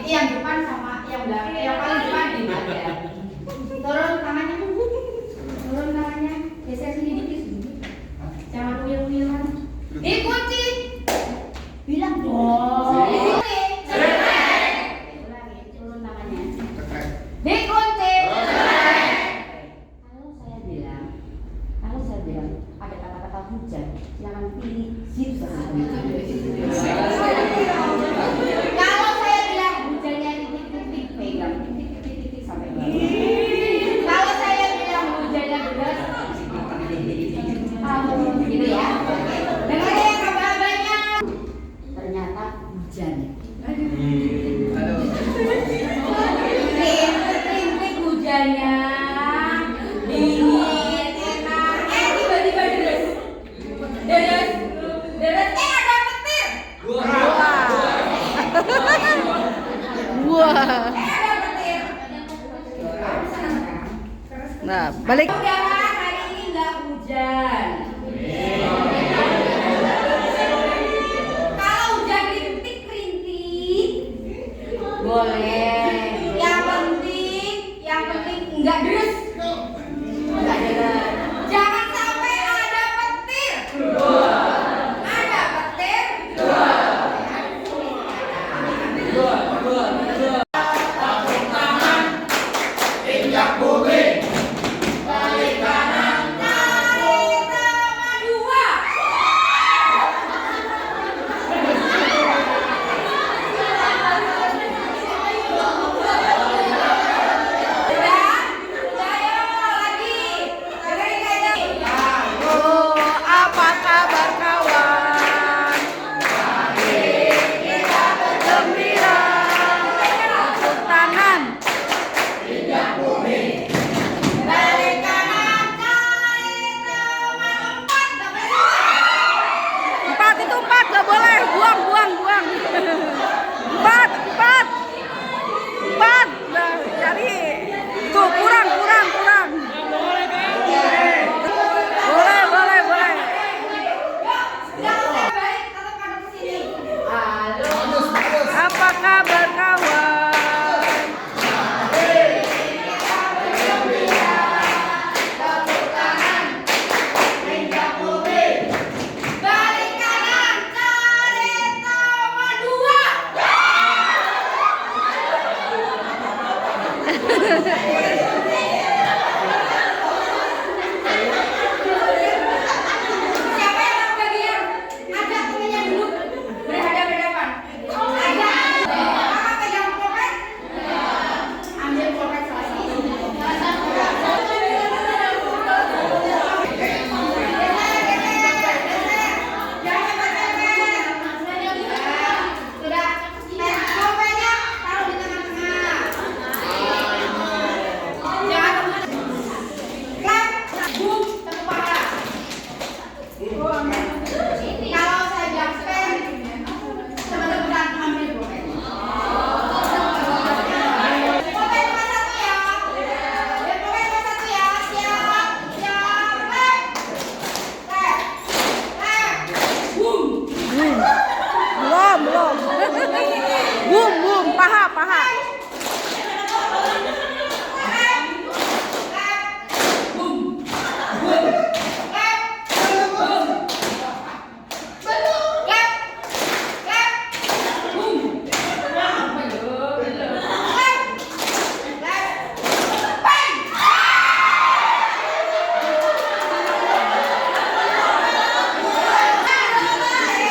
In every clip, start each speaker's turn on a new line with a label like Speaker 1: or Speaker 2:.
Speaker 1: yang depan sama yang belakang, yang paling depan di aja. Turun tangannya, geser sini dikit. Jangan uyel-uyelan. Dikunci. Bilang dong. Ulangi, turun tangannya. Dikunci. Kalau saya bilang ada kata-kata hujan, jangan pilih zip. Kalau saya bilang hujannya titik-titik, pegang titik-titik sampai bawah. Kalau saya bilang hujannya deras, gitu ya. Dengar ya kabar-kabarnya. Ternyata hujan. Rintik hujannya, dingin, enak. Tiba-tiba deras. Ada petir.
Speaker 2: Wah.
Speaker 1: Ada petir.
Speaker 2: Nah, balik.
Speaker 1: Mudah-mudahan hari ini nggak hujan. Kalau hujan rintik-rintik, boleh. Yang penting nggak deras. Nggak deras. Jangan sampai ada petir. Ada petir.
Speaker 2: Apa kabar kawan? Gembira. Tepuk tangan.
Speaker 1: Balik kanan, cari teman empat.
Speaker 2: Itu empat, gak boleh. Buang. Empat. Nah, cari. Tuh, kurang. Boleh. Apa kabar kawan?
Speaker 1: Balik kanan, cari teman dua. Siapa yang mau bagian? Ajak temennya dulu berhadapan-hadapan. Ajak. Kakak pegang pulpen. Ambil pulpen salah satu. Jangan cepet-cepet. Sudah. Pulpennya taruh di tengah-tengah. Jangan klap, boom, tepuk paha. Kalau saya bilang pen, teman-teman ambil pulpen. Pulpen cuma satu ya. Pulpen cuma satu ya. Siap, lep. Boom.
Speaker 2: Belum. Bum, paha.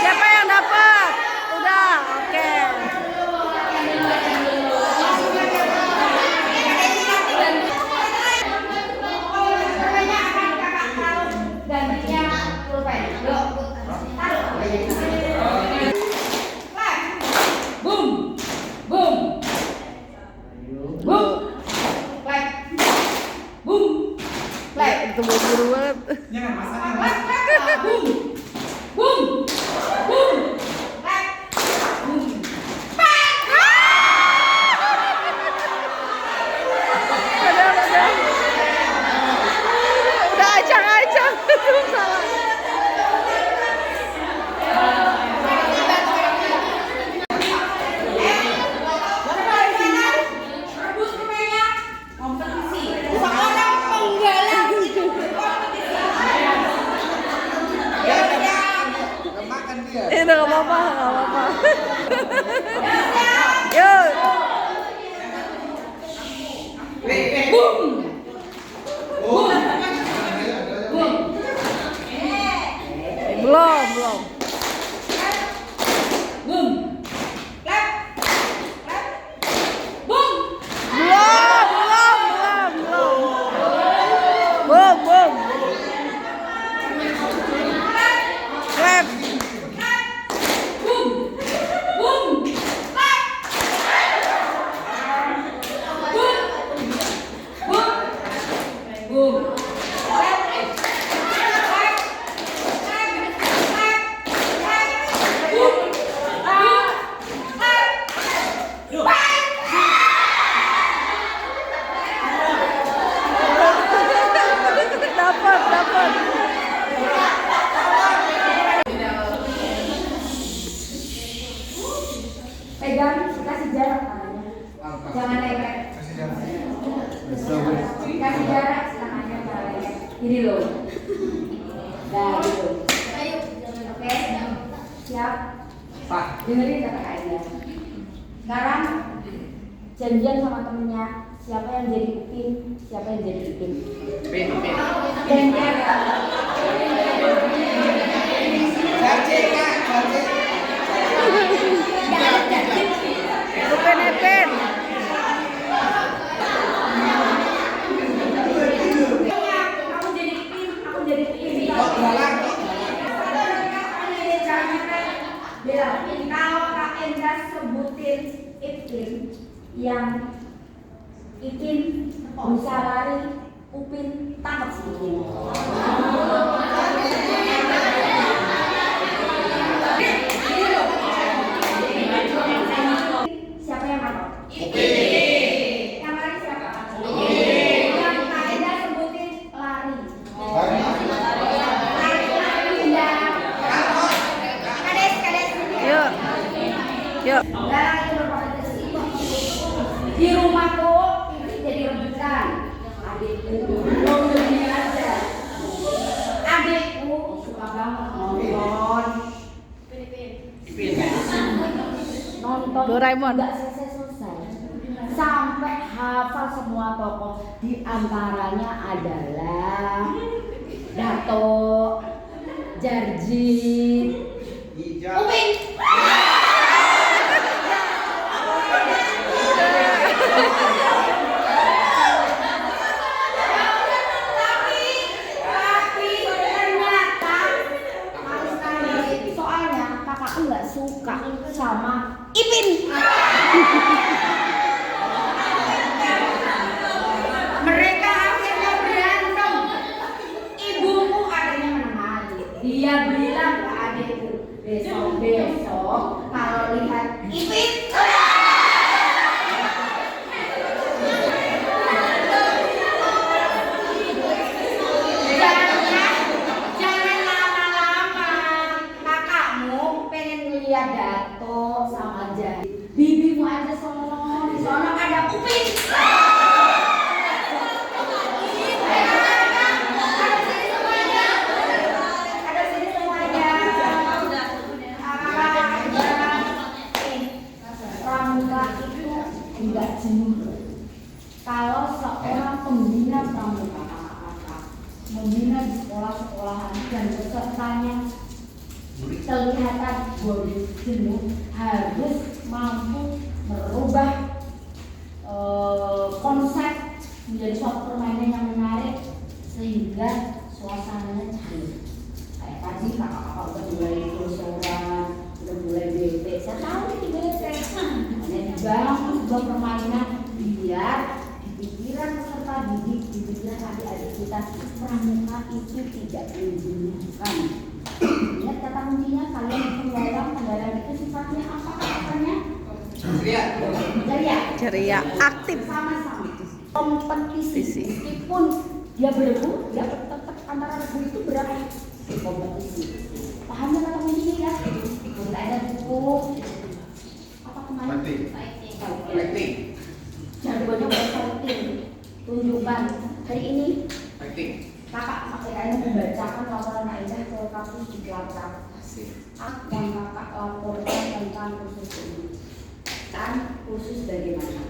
Speaker 2: Siapa yang dapat? Udah, oke.
Speaker 1: Pegang, kasih jarak tangannya. Jangan lengket. Kasih jarak tangannya, jangan lengket. Ini loh. Nah, gitu. Oke, siap. Dengerin kata Kak Ida. Sekarang janjian sama temennya. Siapa yang jadi Upin, siapa yang jadi Ipin. Janjian.
Speaker 2: Upin Ipin.
Speaker 1: Aku jadi Ipin, aku jadi Ipin. Kalau Kak Enda sebutin Ipin, yang Ipin bisa lari, Upin tangkap si Ipin. Siapa yang mana? Ipin. Yang lari siapa? Ipin. Yang Kak Enda sebutin lari.
Speaker 2: Yuk. Yuk.
Speaker 1: Di rumahku ini jadi rebutan. Adikku nonton aja. Adikku suka banget nonton. Nonton
Speaker 2: Doraemon.
Speaker 1: nggak selesai sampai hafal semua tokoh. Di antaranya adalah Dato, Jarjit, Upin. Tapi ternyata soalnya kakakku nggak suka sama Ipin. Mereka akhirnya berantem. Ibuku akhirnya menemani. Dia bilang ke adikku, besok kalau lihat Ipin, jangan lama-lama. Kakakmu pengen ngeliat Dato sama Jadi. Bibimu aja sono, di sono ada Upin. Ada sini semuanya. Pramuka itu enggak jenuh. Kalau seorang pembina pramuka kakak membina di sekolah-sekolahan dan pesertanya kelihatan jenuh, harus mampu merubah konsep menjadi suatu permainan yang menarik sehingga suasananya cair. Kayak tadi kakak-kakak udah mulai kursoran, udah mulai BP. Saya tahu ini BP. Hanya dibangun sebuah permainan biar di pikiran peserta didik, di pikiran adik-adik kita pramuka itu tidak menjenuhkan. Ingat kata kuncinya, kalian berpeluang kendaraan itu sifatnya apa? Katanya?
Speaker 2: Ceria, aktif.
Speaker 1: Sama-sama kompetisi. Meskipun dia beregu, dia tetap antara regu itu berapa? Kompetisi. Paham kata kuncinya ya? Kita ada buku apa kemarin? Fighting. Jargonnya fighting. Tunjukkan hari ini. Kakak akhirnya membacakan laporan Aisyah ke kampus di Cilacap. Yang kakak laporkan tentang kursus ini. Dan kursus bagaimana?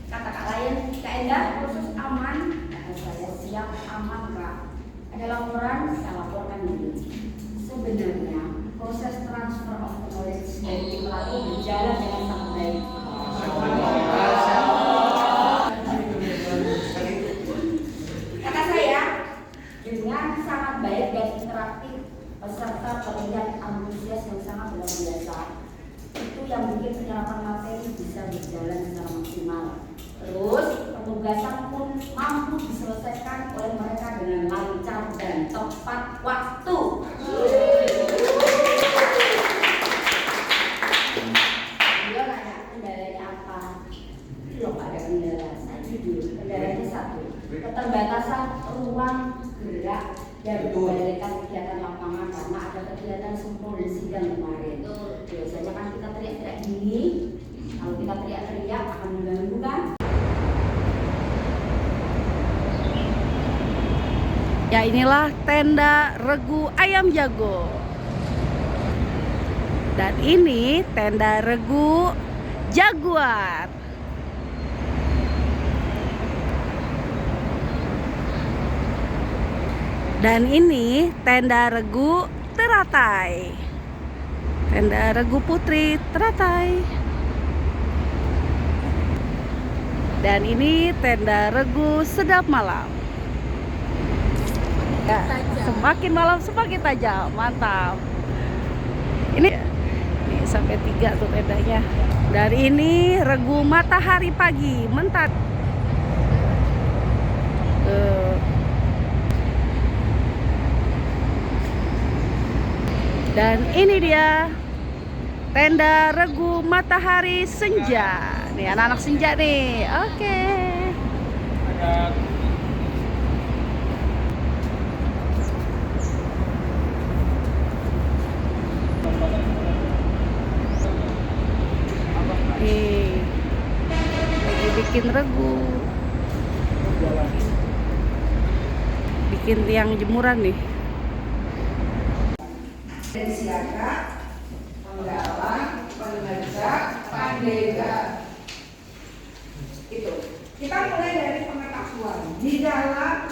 Speaker 1: Kata Kak Layan, Kak Enda, kursus aman. Saya siap aman Kak. Ada laporan, saya laporkan dulu. Sebenarnya proses transfer of knowledge dari pelatih berjalan dengan sangat baik. Kata saya, dengan sangat baik dan interaktif, peserta terlihat antusias yang sangat luar biasa. Itu yang bikin penyerapan materi bisa berjalan secara maksimal. Terus penugasan pun mampu diselesaikan oleh mereka dengan lancar dan tepat waktu. Dia nanya kendalanya apa? Belum ada kendala. Saya jujur, kendalanya satu, keterbatasan ruang gerak dan mengendalikan kegiatan lapangan karena ada kegiatan kita teriak-teriak akan mengganggu kan?
Speaker 2: Ya inilah tenda regu ayam jago. Dan ini tenda regu jaguar. Dan ini tenda regu teratai. Tenda regu putri teratai. Dan ini tenda regu sedap malam. Ya, semakin malam semakin tajam, mantap. Ini sampai 3 tuh tendanya. Dari ini regu matahari pagi mentat. Dan ini dia tenda regu matahari senja. Nih anak-anak senja nih. Oke. Nih lagi bikin regu, bikin tiang jemuran nih.
Speaker 3: Dari siaga, penggalang, pengerja, pandega. Itu. Kita mulai dari pengetahuan. Di dalam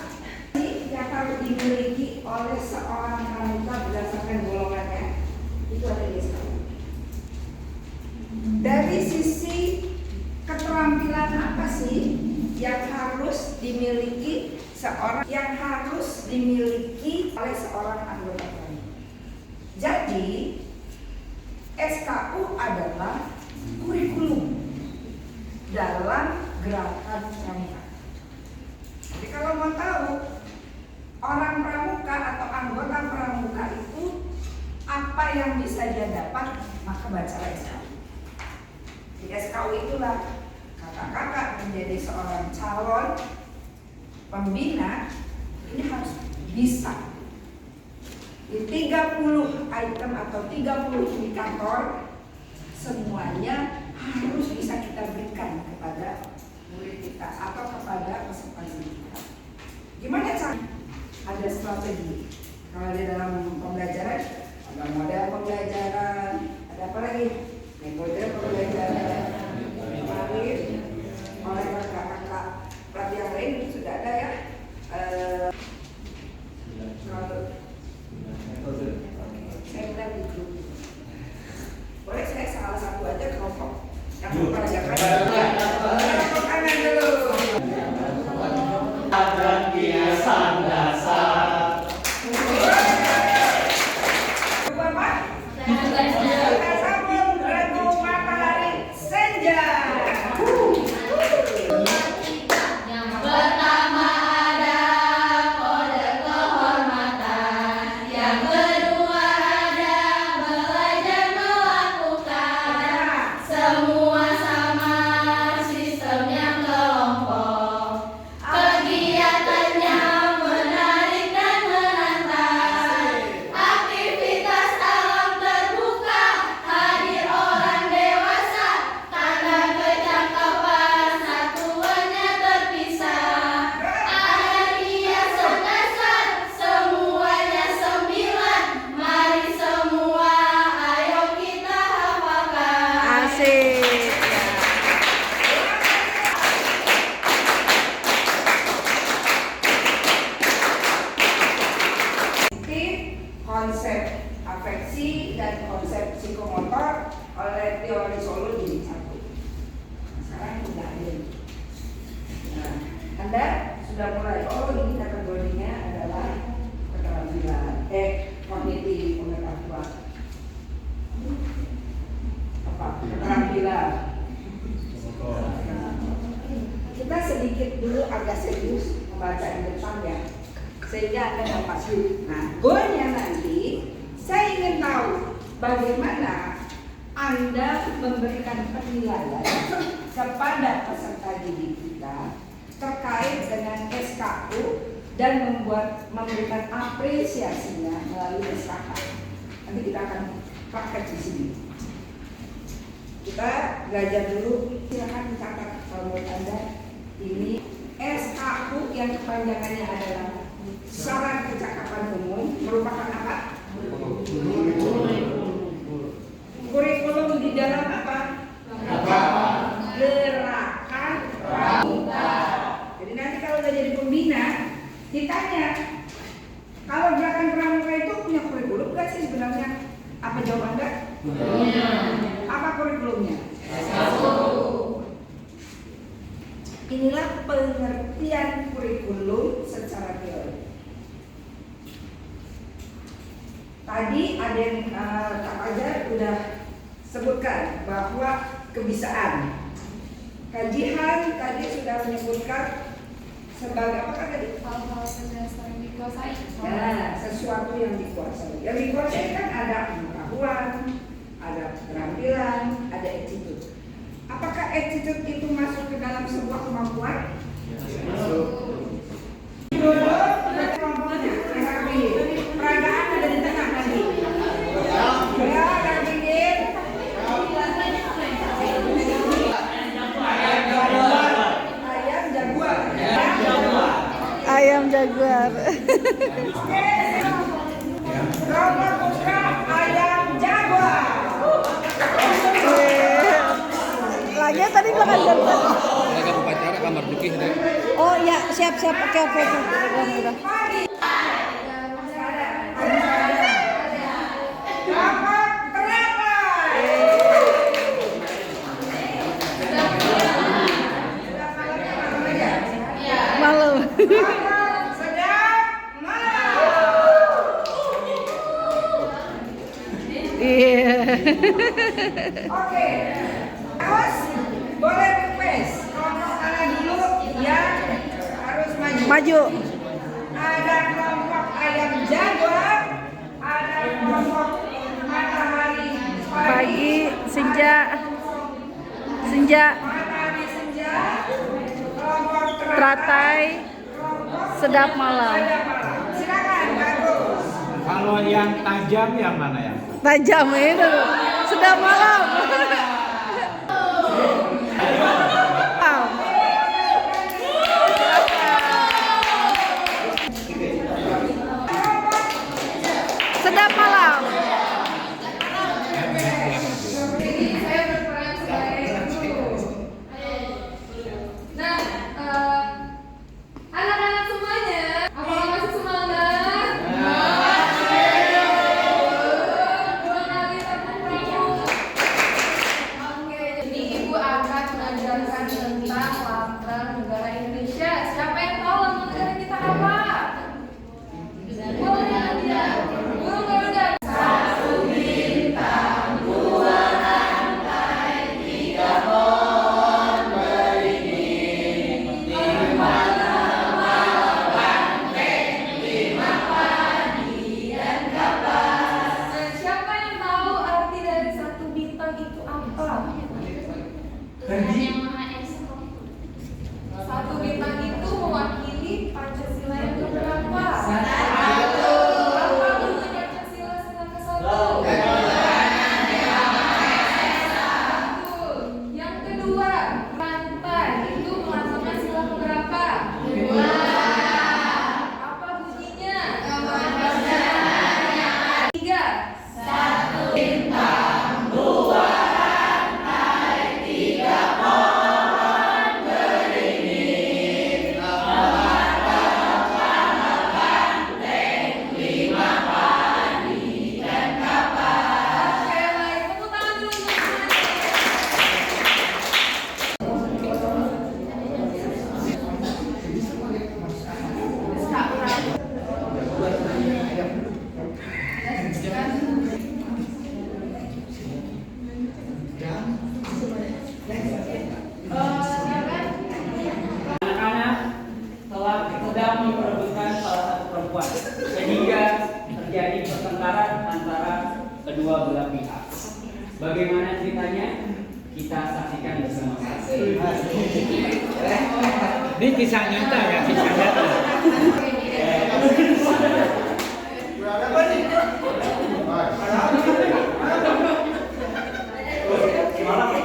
Speaker 3: yang harus dimiliki oleh seorang pramuka berdasarkan golongannya, itu ada di SKU. Dari sisi keterampilan apa sih yang harus dimiliki oleh seorang anggota pramuka? Jadi SKU adalah kurikulum dalam gerakan pramuka. Jadi kalau mau tahu orang pramuka atau anggota pramuka itu apa yang bisa dia dapat, maka bacalah SKU. Di SKU itulah kakak-kakak menjadi seorang calon pembina ini harus bisa. Di 30 item atau 30 indikator semuanya harus bisa kita berikan kepada murid kita atau kepada peserta didik kita. Gimana cara? Ada strategi. Kalau di dalam pembelajaran ada model pembelajaran, ada apa lagi? Metode pembelajaran. Kemarin oleh kakak-kakak pelatih yang lain sudah ada ya. Saya bilang di grup. Boleh saya salah satu aja kelompok yang mempelajari. Kelompok kanan dulu.
Speaker 4: Dan kiasan dasar.
Speaker 3: Bapak, kita sambung regu matahari senja.
Speaker 5: Pertama ada kode kehormatan, yang kedua ada belajar melakukan, semua sama sistemnya kelompok, kegiatannya menarik dan menantang, aktivitas alam terbuka, hadir orang dewasa, tanda kecakapan satuannya terpisah, ada hiasan dasar, semuanya 9, mari semua ayo kita hafalkan.
Speaker 2: Asik.
Speaker 3: Konsep afeksi dan konsep psikomotor oleh teori Solo jadi satu. Sekarang sudah ada. Nah, Anda sudah mulai. Oh, ini kategorinya adalah keterampilan, kognitif pengetahuan. Apa? Keterampilan. Kita sedikit dulu agak serius membaca di depan ya, sehingga Anda dapat. Nah, goalnya nanti saya ingin tahu bagaimana Anda memberikan penilaian kepada peserta didik kita terkait dengan SKU dan memberikan apresiasinya melalui SKK. Nanti kita akan praktek di sini. Kita belajar dulu. Silakan dicatat kalau menurut Anda ini SKU yang kepanjangannya adalah Saran Kecakapan Umum merupakan apa? Kurikulum di dalam apa? Gerakan pramuka. Jadi nanti kalau udah jadi pembina ditanya, kalau gerakan pramuka itu punya kurikulum nggak sih sebenarnya? Apa jawaban Anda? Apa kurikulumnya? Inilah pengertian kurikulum secara teori. Tadi ada yang Kak Fajar udah sebutkan bahwa kebisaan. Kajian tadi sudah menyebutkan sebagai apa tadi?
Speaker 5: Hal-hal berdasar yang dikuasai.
Speaker 3: Nah, sesuatu yang dikuasai. Yang dikuasai kan ada pengetahuan, ada keterampilan, ada attitude. Apakah attitude itu masuk ke dalam sebuah kemampuan? Masuk. Peragaan ada di tengah tadi. Ya, Kak Dingin. Ayam jaguar.
Speaker 2: Ayam jaguar.
Speaker 3: Nomor putra ayam jaguar.
Speaker 2: Lagi tadi makan jaguar.
Speaker 4: Mereka upacara kamar dukih deh.
Speaker 2: Oh iya, siap-siap. Oke. Udah. Malu. Iya.
Speaker 3: Oke, terus boleh request kelompok mana dulu yang harus maju.
Speaker 2: Maju.
Speaker 3: Ada kelompok ayam jaguar, ada kelompok matahari
Speaker 2: Pagi, senja.
Speaker 3: matahari senja, kelompok
Speaker 2: Teratai, sedap malam.
Speaker 3: Silakan bagus.
Speaker 4: Kalau yang tajam yang mana ya?
Speaker 2: Tajam itu. Sedap malam. Sedap malam.
Speaker 5: Jadi saya berperan sebagai guru. Nah, anak-anak semuanya, apakah masih semangat? Dua kali tepuk tangan. Oke, jadi Ibu akan mengajarkan tentang lambang negara Indonesia. Siapa yang tahu lambang negara kita apa? Boleh ya? Guru udah. Nah, siapa yang tahu arti dari satu bintang itu apa? Satu bintang itu mewakili Pancasila yang keberapa? Satu. Apa bunyi Pancasila sila ke-1? Satu. Yang kedua, rantai itu melaksanakan sila keberapa? Kedua. Apa bunyinya? Tiga. Oke, baik. Tepuk tangan dulu untuk semuanya.
Speaker 6: Anak-anak telah sedang memperebutkan salah satu perempuan sehingga terjadi pertengkaran antara kedua belah pihak. Bagaimana ceritanya? Kita saksikan bersama-sama.
Speaker 4: Ini kisah nyata ya, kisah nyata.
Speaker 6: Malam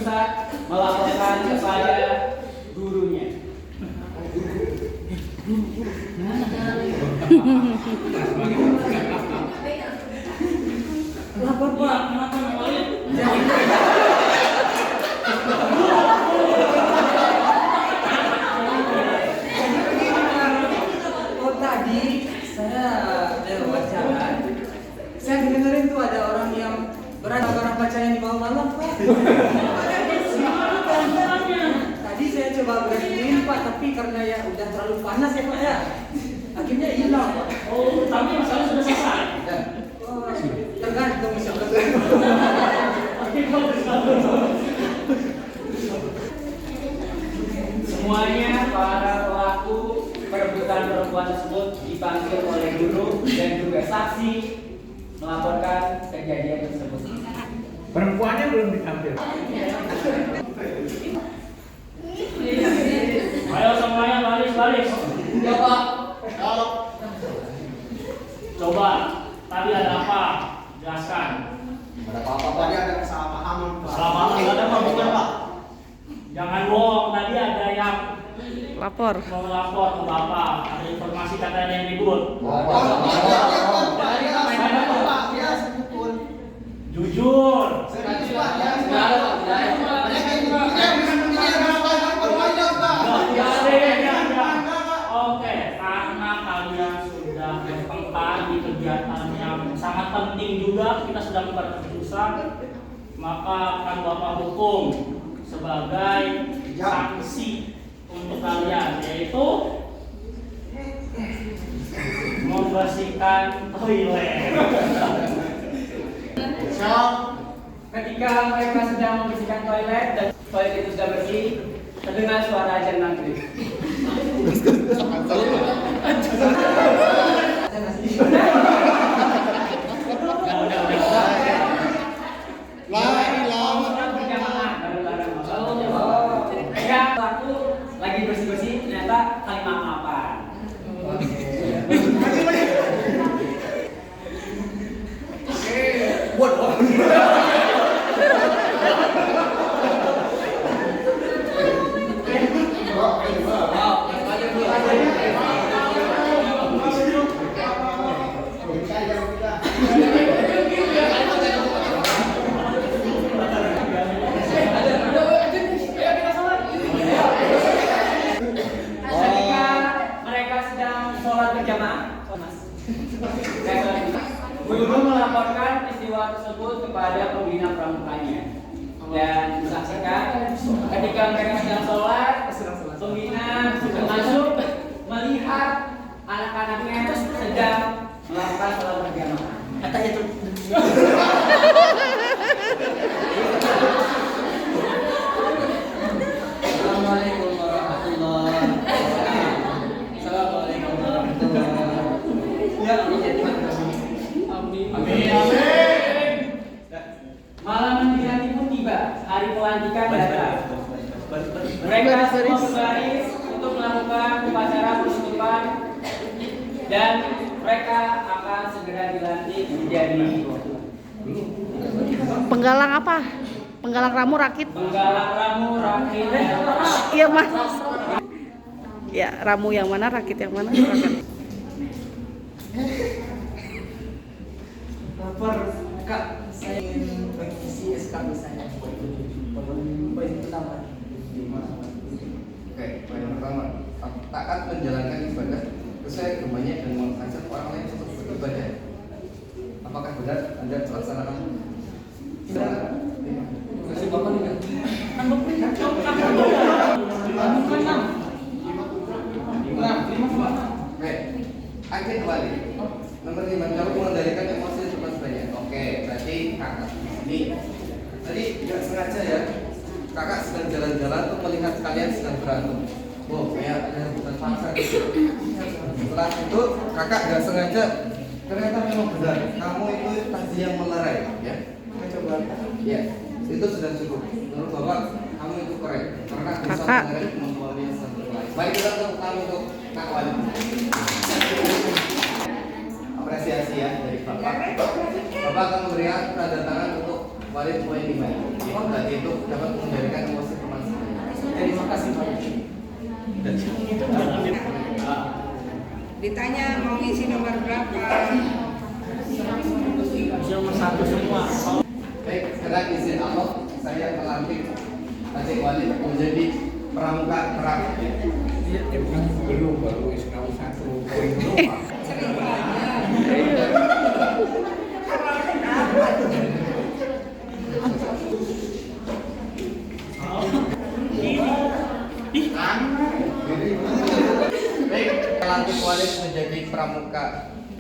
Speaker 6: berusaha melaporkan kepada gurunya. Lapor Pak, kenapa namanya?
Speaker 7: Oh tadi saya ada wawancara. Saya dengerin tuh ada orang yang orang bacanya di malam-malam Pak. Tadi saya coba berhentiin Pak, tapi karena ya udah terlalu panas ya Pak ya. Akhirnya hilang Pak.
Speaker 6: Oh, tapi masalah sudah selesai.
Speaker 7: Oh, tergantung misalkan.
Speaker 6: Semuanya para pelaku perebutan perempuan tersebut dipanggil oleh guru dan juga saksi melaporkan kejadian tersebut.
Speaker 4: Perempuannya belum diambil.
Speaker 6: Ayo semuanya baris. Coba tadi ada apa? Jelaskan.
Speaker 8: Ada apa-apa tadi ada kesalahpahaman Pak.
Speaker 6: Kesalahpahaman nggak ada Pak, bukan Pak. Jangan bohong, tadi ada yang
Speaker 2: Lapor.
Speaker 6: mau lapor ke Bapak, ada informasi katanya yang ribut. Jujur. Oke, karena kalian sudah bertengkar di kegiatan yang sangat penting juga, kita sedang berurusan, maka akan Bapak hukum sebagai sanksi untuk kalian, yaitu membersihkan toilet.
Speaker 7: Ketika mereka sedang membersihkan toilet dan toilet itu sudah bersih, terdengar suara azan maghrib.
Speaker 6: Ya, aku lagi bersih-bersih, ternyata kalimat apa? Ketika mereka sedang sholat berjamaah, guru melaporkan peristiwa tersebut kepada pembina pramukanya dan disaksikan ketika mereka sedang sholat, pembina sudah masuk melihat anak-anaknya sedang melakukan sholat berjamaah. Katanya tuh.
Speaker 7: Assalamualaikum warahmatullahi wabarakatuh. Assalamualaikum warahmatullahi wabarakatuh. Ya,
Speaker 6: Amin. Malam nanti pun tiba, hari pelantikan datang. Mereka semua berbaris untuk melakukan upacara penutupan dan mereka akan segera dilantik menjadi
Speaker 2: Penggalang apa? Penggalang ramu rakit.
Speaker 6: penggalang ramu rakit.
Speaker 2: Iya Mas. Ya, ramu yang mana, rakit yang mana? Silakan.
Speaker 7: lapor Kak, saya ingin mengisi SKB saya. Poin pertama.
Speaker 8: Oke, poin pertama, taat menjalankan ibadah sesuai agamanya dan mengajak orang lain untuk beribadah. Apakah benar Anda melaksanakan? Kasih Bapak nih. Oke, akhir kembali. Nomor 5, kamu mengendalikan emosi cepat banyak. Oke, berarti kakak ini tadi tidak sengaja ya. Kakak sedang jalan-jalan untuk melihat kalian sedang berantem. Wow, kayak ada rebutan paksa gitu. Setelah itu kakak nggak sengaja, ternyata memang benar. Kamu itu tadi yang melerai, ya. Kita coba. Ya, itu sudah cukup. Menurut Bapak, kamu itu korek. Karena bisa
Speaker 2: Kakak.
Speaker 8: melerai kemampuan yang sangat baik. Baik, kita tepuk tangan untuk Kak Wali. Apresiasi ya dari Bapak. Bapak akan memberikan tanda tangan untuk Walid poin 5. Oh, berarti itu dapat mengendalikan emosi teman sebaya.
Speaker 7: Terima kasih Pak.
Speaker 3: Ditanya mau ngisi nomor berapa?
Speaker 4: Nomor 1 semua.
Speaker 8: Baik, sekarang izin Allah saya melantik Adik Walid menjadi pramuka terapi.
Speaker 4: Belum, baru kamu 1 poin doang.
Speaker 8: Baik, melantik Walid menjadi pramuka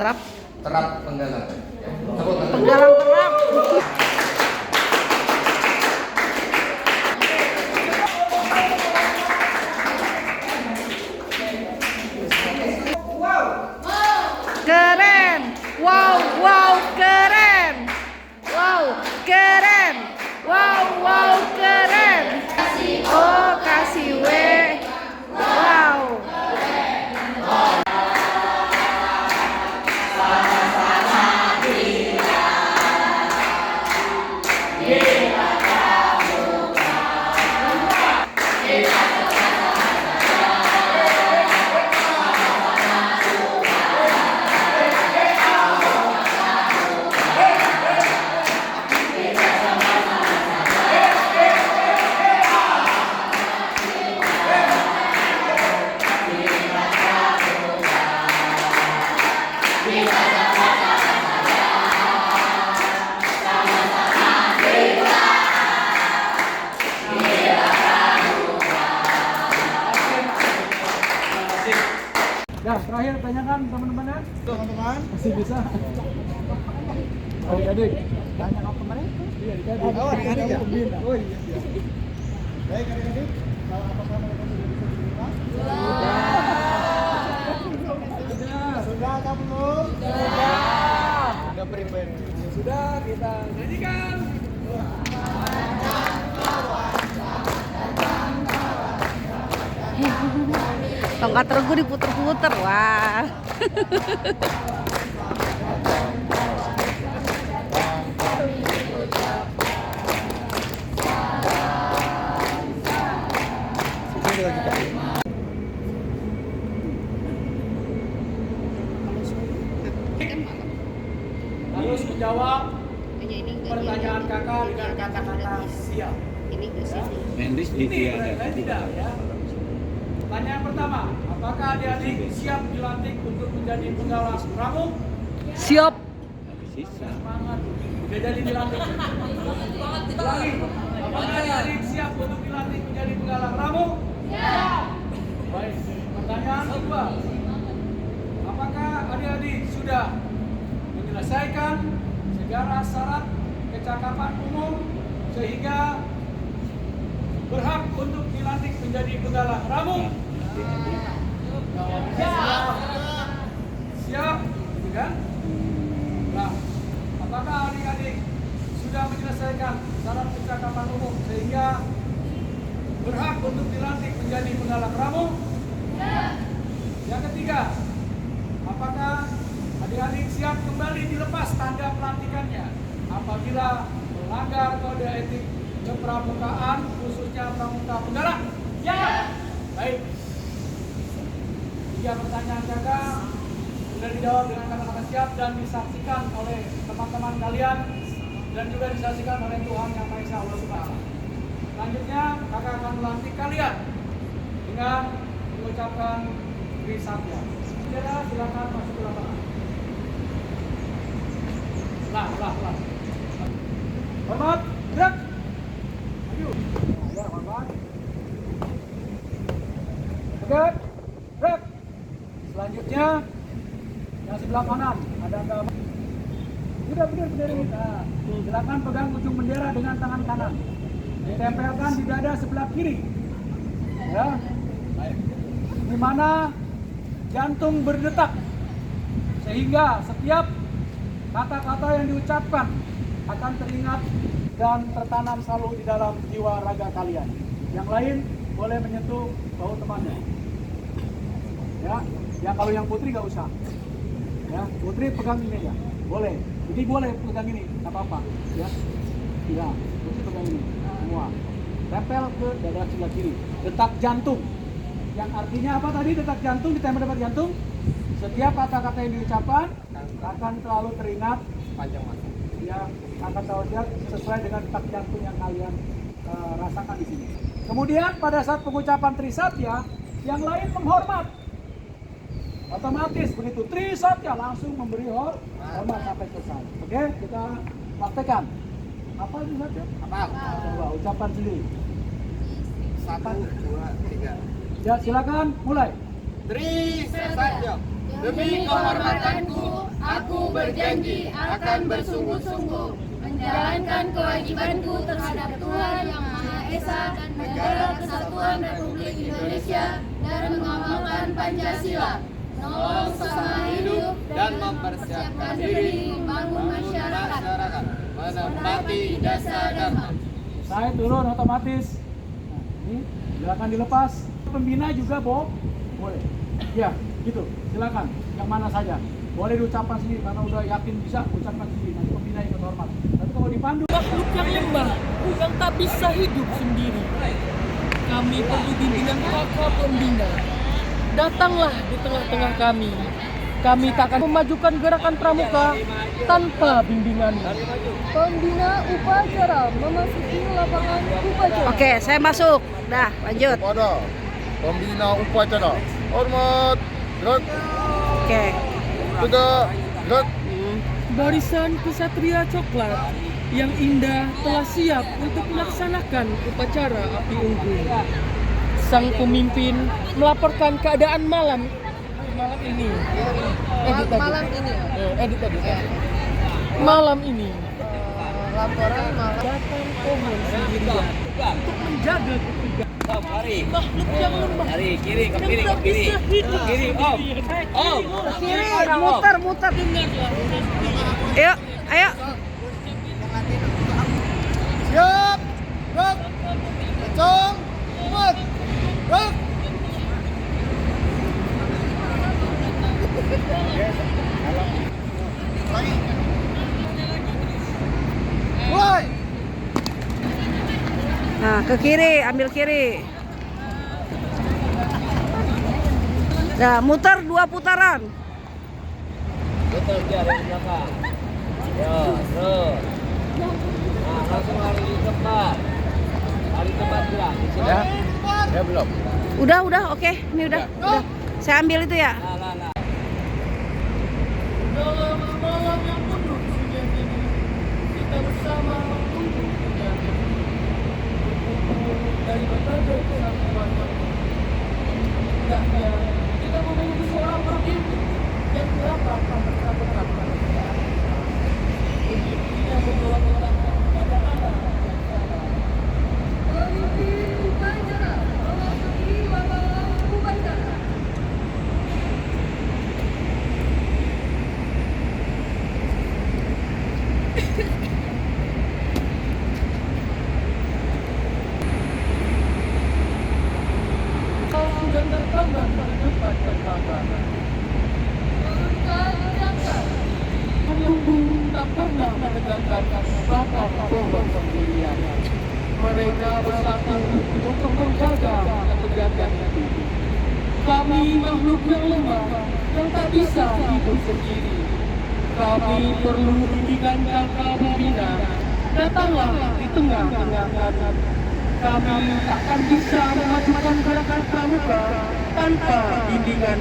Speaker 2: Terap,
Speaker 8: terap penggalang. Tepuk tangan.
Speaker 2: penggalang terap. Keren. Wow, wow, keren. Wow, keren. Wow, wow, keren. Oh, kasih W. Wow.
Speaker 4: Ya, terakhir tanyakan teman-teman ya. Teman-teman masih bisa. Adik-adik, tanya ke mereka. Iya, adik-adik. Oh, adik-adik ya. Oh iya. Baik, adik-adik. Apakah mereka sudah bisa diterima? Sudah atau belum? Sudah prepare. Sudah, kita nyanyikan.
Speaker 2: Tongkat regu diputer-puter, wah.
Speaker 4: Harus menjawab pertanyaan kakak dengan kata-kata siap.
Speaker 2: Ini ke sini.
Speaker 4: Ini mereka tidak ya. Pertanyaan pertama, apakah adik-adik siap dilantik untuk menjadi penggalang pramu?
Speaker 2: Siap.
Speaker 4: Semangat, udah jadi dilantik. Lagi, apakah adik-adik siap untuk dilantik menjadi penggalang pramu? Siap. Baik, pertanyaan kedua, apakah adik-adik sudah menyelesaikan segala syarat kecakapan umum sehingga berhak untuk dilantik menjadi penggalang pramu? Siap. Siap, gitu kan? Nah, apakah adik-adik sudah menyelesaikan syarat kecakapan umum sehingga berhak untuk dilantik menjadi penggalang pramu? Yang ketiga, apakah adik-adik siap kembali dilepas tanda pelantikannya apabila melanggar kode etik kepramukaan khususnya pramuka penggalang? Ya. Baik. 3 pertanyaan kakak sudah dijawab dengan kata-kata siap dan disaksikan oleh teman-teman kalian dan juga disaksikan oleh Tuhan Yang Maha Esa Allah Subhanahu. Selanjutnya kakak akan melantik kalian dengan mengucapkan Tri Satya. Silakan masuk ke lapangan. Lah. Hormat, gerak. Maju. Ya, hormat. Tegak. Gerak. Selanjutnya yang sebelah kanan ada agama. Sudah berdiri kita. Silakan pegang ujung bendera dengan tangan kanan. Ditempelkan di dada sebelah kiri. Ya. Baik. Di mana jantung berdetak sehingga setiap kata-kata yang diucapkan akan teringat dan tertanam selalu di dalam jiwa raga kalian. Yang lain boleh menyentuh bahu temannya. Ya, kalau yang putri nggak usah. Ya, putri pegang ini ya, boleh. Jadi boleh pegang ini, nggak apa-apa. Ya, Ya, terus pegang ini semua. Repel ke dada sebelah kiri. Detak jantung. Yang artinya apa tadi detak jantung, ditembak detak jantung? Setiap kata-kata yang diucapkan akan selalu teringat
Speaker 8: Panjang mas.
Speaker 4: ya, akan selalu siap sesuai dengan detak jantung yang kalian rasakan di sini. Kemudian pada saat pengucapan Trisatya, yang lain menghormat. Otomatis begitu Trisatya langsung memberi hormat sampai selesai. Oke, kita praktekkan. Apa Trisatya?
Speaker 8: Apa?
Speaker 4: Coba ucapan sendiri.
Speaker 8: 1, 2, 3.
Speaker 4: Ya, silakan mulai.
Speaker 8: Trisatya. Demi kehormatanku, aku berjanji akan bersungguh-sungguh
Speaker 5: menjalankan kewajibanku terhadap Tuhan Yang Maha Esa dan Negara Kesatuan Republik Indonesia dan mengamalkan Pancasila, menolong sesama hidup dan mempersiapkan diri membangun masyarakat, menempati dasar dharma.
Speaker 4: Saya turun otomatis. Nah, ini silakan dilepas. Pembina juga boleh. Ya, gitu. Silakan. Yang mana saja. Boleh diucapkan sendiri karena udah yakin bisa ucapkan sendiri. Nanti pembina ikut hormat. Tapi kalau dipandu
Speaker 9: Makhluk yang lemah, yang tak bisa hidup sendiri. Kami perlu bimbingan kakak pembina. Datanglah di tengah-tengah kami. Kami tak akan memajukan gerakan pramuka tanpa bimbingan. Pembina upacara memasuki lapangan upacara.
Speaker 2: Oke, saya masuk. Dah, lanjut.
Speaker 10: Kepada pembina upacara, hormat, gerak,
Speaker 2: Oke.
Speaker 10: tegak, gerak.
Speaker 9: Barisan kesatria coklat yang indah telah siap untuk melaksanakan upacara api unggun. Sang pemimpin melaporkan keadaan malam ini. Malam ini. Laporan malam datang pohon sendirian untuk menjaga ketiga makhluk yang lemah.
Speaker 6: Kiri, ke kiri,
Speaker 9: yang tak bisa hidup
Speaker 6: kiri, om.
Speaker 9: sendirian.
Speaker 2: Kiri, muter. Ayo, ayo.
Speaker 10: Siap, gerak, kencang, umat, gerak. Mulai.
Speaker 2: Nah, ke kiri, ambil kiri. Nah, muter 2 putaran.
Speaker 6: Betul, dia dari belakang. Yo, terus. Nah, langsung lari cepat. Lari cepat gerak.
Speaker 10: Ya, ya belum.
Speaker 2: Udah, oke. Ini udah. Saya ambil itu ya.
Speaker 6: Lah.
Speaker 9: Dalam malam yang penuh sunyi ini, kita bersama menunggu kedatangan dari berbagai kesatuan. Hendaknya kita menunggu seorang pemimpin yang dapat memperhatikan pemimpin yang membawa orang kepada anak. Pemimpin upacara memasuki lapangan upacara. Dan tertambah pada tempat pertahanan. Punggung tak pernah menegakkan batang pohon sendirian. Mereka bersatu untuk menjaga ketegangan itu. Kami makhluk yang lemah yang tak bisa hidup sendiri. Kami perlu bimbingan kakak pembina. Datanglah di tengah-tengah kami. Kami takkan bisa memajukan gerakan pramuka tanpa bimbingan.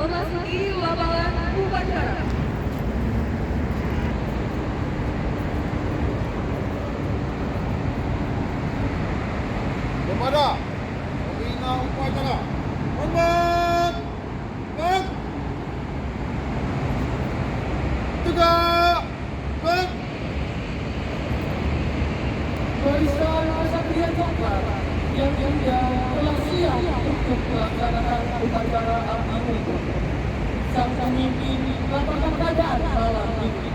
Speaker 9: Memasuki lapangan upacara.
Speaker 10: Kepada pembina upacara, hormat, gerak, tegak, gerak.
Speaker 9: Barisan kesatria coklat yang indah telah siap untuk melaksanakan upacara api unggun. Sang pemimpin melaporkan keadaan malam ini.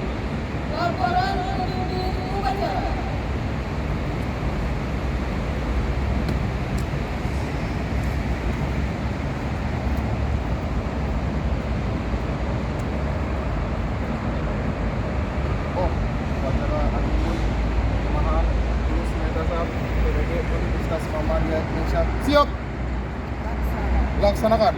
Speaker 9: Laporan pemimpin upacara.
Speaker 10: Oh, upacara hari ini Laksanakan.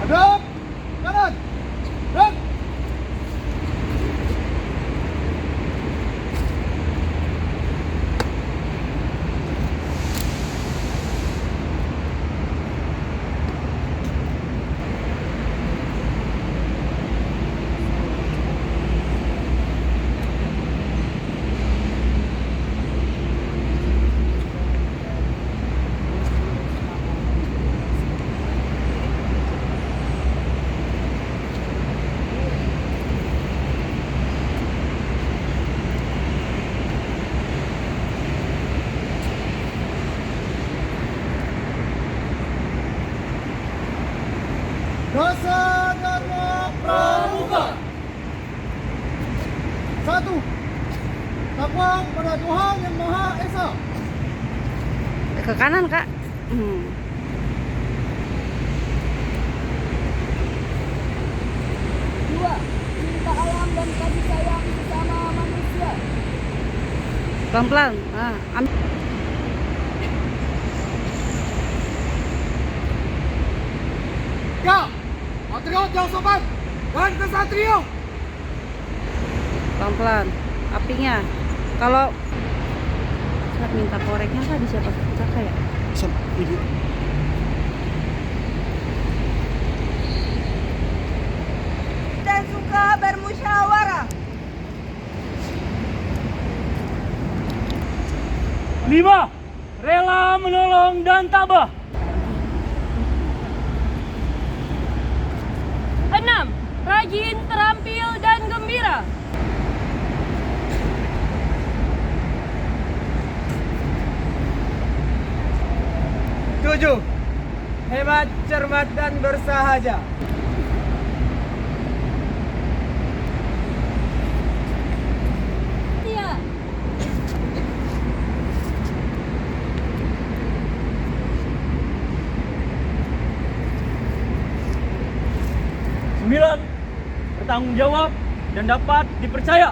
Speaker 10: Hadap kanan. Gerak. Dasar Dharma Pramuka. 1. Takwa pada Tuhan Yang Maha Esa.
Speaker 2: Ke kanan, Kak.
Speaker 1: 2. Cinta alam dan kasih sayang sesama manusia.
Speaker 2: Pelan-pelan.
Speaker 10: Ya, patriot yang sopan dan kesatria.
Speaker 2: Pelan-pelan. Apinya. Kalau saya minta koreknya tadi siapa? Kakak ya?
Speaker 10: Ibu.
Speaker 3: Dan suka bermusyawarah.
Speaker 9: 5. Rela menolong dan tabah. 6. Rajin, terampil, dan gembira.
Speaker 7: 7. Hebat, cermat, dan bersahaja.
Speaker 9: 9. Bertanggung jawab dan dapat dipercaya.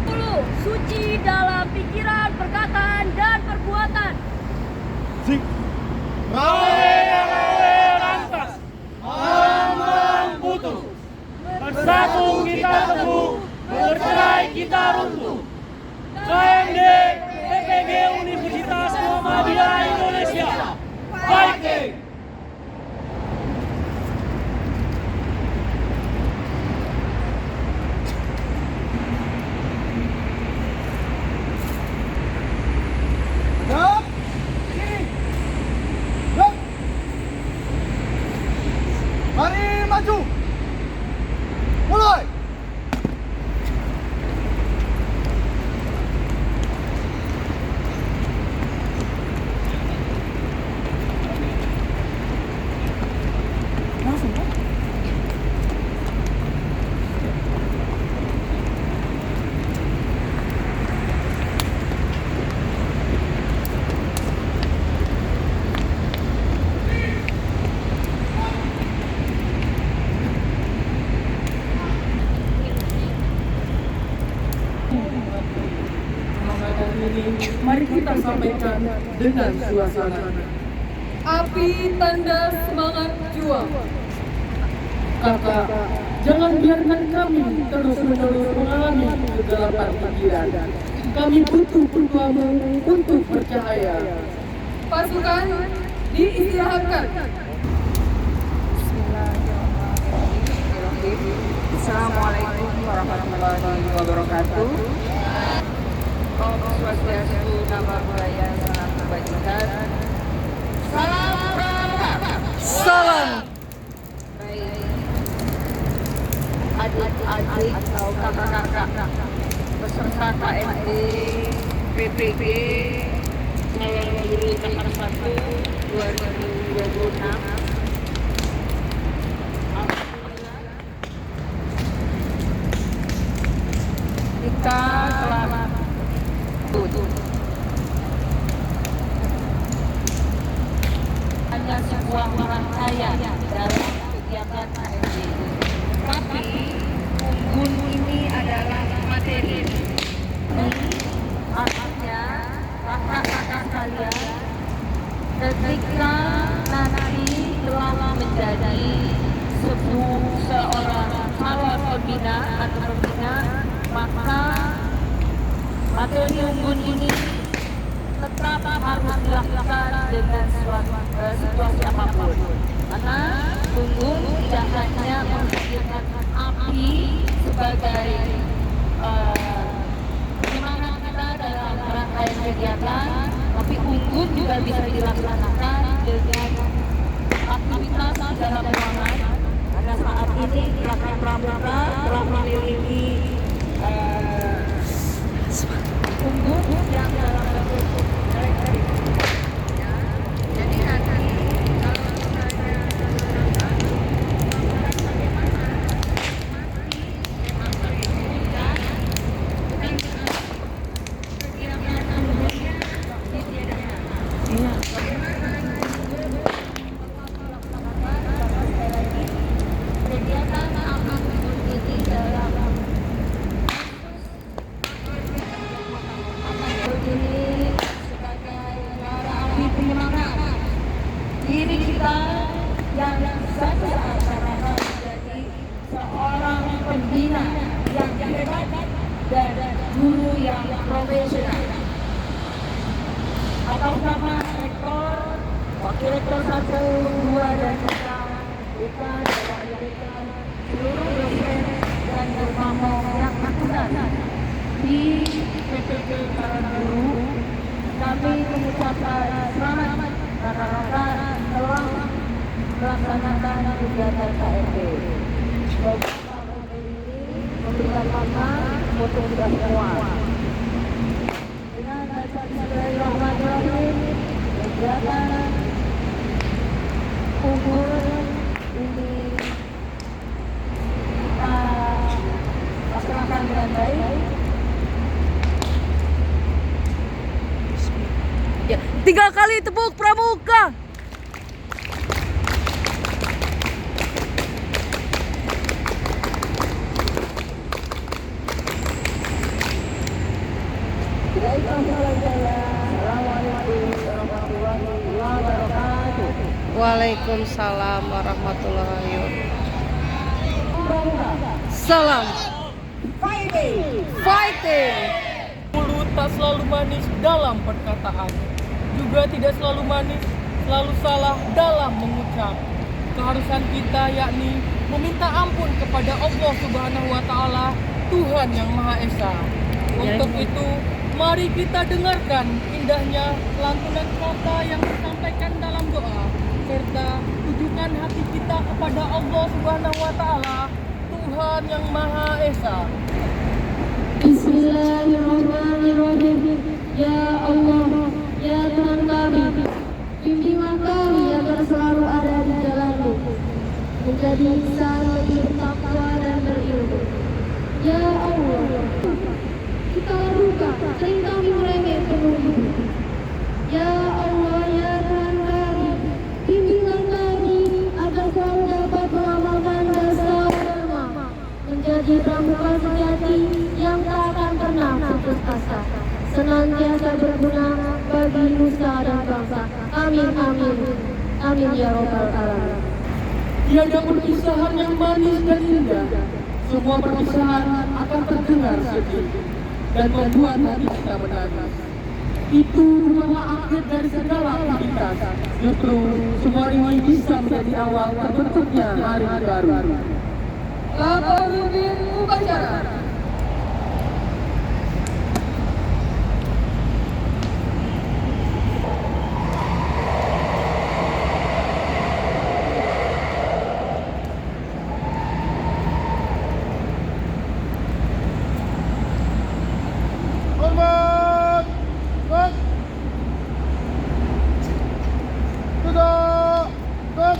Speaker 9: 10. Suci dalam pikiran, perkataan, dan perbuatan.
Speaker 10: Lantas, ambang putus. Bersatu kita teguh, bercerai kita runtuh. KMD TPG Universitas Muhammadiyah Indonesia. Fighting! Gerak, kiri,
Speaker 9: sampaikan dengan suasana
Speaker 5: Api tanda semangat juang.
Speaker 9: Kakak, jangan biarkan kami terus-menerus mengalami kegelapan pikiran. Kami butuh peluangmu untuk bercahaya.
Speaker 5: Pasukan diistirahatkan.
Speaker 3: Assalamualaikum warahmatullahi wabarakatuh. Om Swastiastu, Nama Budaya, Salam Kebajikan. Salam Pramuka.
Speaker 2: Salam.
Speaker 3: Baik. Adik-adik atau kakak-kakak peserta KMD PPG Jalan Guru Tahap 1 2026. Kita telah hanya sebuah rangkaian dalam kegiatan KMD, tapi unggun ini adalah materi. Artinya kakak-kakak kalian ketika nanti telah menjadi seorang calon pembina atau pembina, maka materi unggun ini tetap harus dilakukan dengan situasi apapun. Karena unggun tidak hanya menghadirkan api sebagai penyemangat kita dalam rangkaian kegiatan, tapi unggun juga bisa dilaksanakan dengan aktivitas di dalam ruangan. Karena saat ini gerakan pramuka telah memiliki unggun yang dalam bentuk elektrik. Jadi nanti kalau misalnya ini kita yang satu saat akan menjadi seorang pembina yang hebat dan guru yang profesional. Atas nama rektor, wakil rektor 1, 2, dan 3, kita mewakilkan seluruh dosen dan bersama yang akuntan di PPG Calon Guru, kami mengucapkan selamat rekan-rekan telah melaksanakan kegiatan KMD. Semoga KMD ini memberikan manfaat untuk kita semua. Dengan Bismillahirrahmanirrahim, kegiatan unggun ini kita laksanakan dengan baik.
Speaker 2: Ya, 3 kali tepuk pramuka. Waalaikumsalam warahmatullahi wabarakatuh. Salam. Fighting.
Speaker 9: Mulut tak selalu manis dalam perkataan, juga tidak selalu manis, selalu salah dalam mengucap. Keharusan kita yakni meminta ampun kepada Allah Subhanahu wa Ta'ala, Tuhan yang Maha Esa. Untuk itu, mari kita dengarkan indahnya lantunan kata yang disampaikan dalam doa, serta tujukan hati kita kepada Allah Subhanahu wa Ta'ala, Tuhan yang Maha Esa.
Speaker 11: Bismillahirrahmanirrahim. Ya Allah, ya Tuhan kami, bimbinglah kami agar selalu ada di jalan-Mu, menjadi insan lebih bertakwa dan berilmu. Ya Allah, kita luka sering kami merengek penuh hidup. Ya Allah, ya Tuhan kami, bimbinglah kami agar selalu dapat mengamalkan dasar dharma, menjadi pramuka sejati yang tak akan pernah putus asa, senantiasa berguna bagi nusa dan bangsa. Amin, amin. Amin ya robbal alamin.
Speaker 9: Tiada perpisahan yang manis dan indah. Semua perpisahan akan terdengar sedih dan membuat hati kita menangis. Itu ruang akhir dari segala aktivitas. Justru semua ini bisa menjadi awal terbentuknya hari baru. Bapak pimpin upacara.
Speaker 10: Hormat. Gerak. Tegak. Gerak.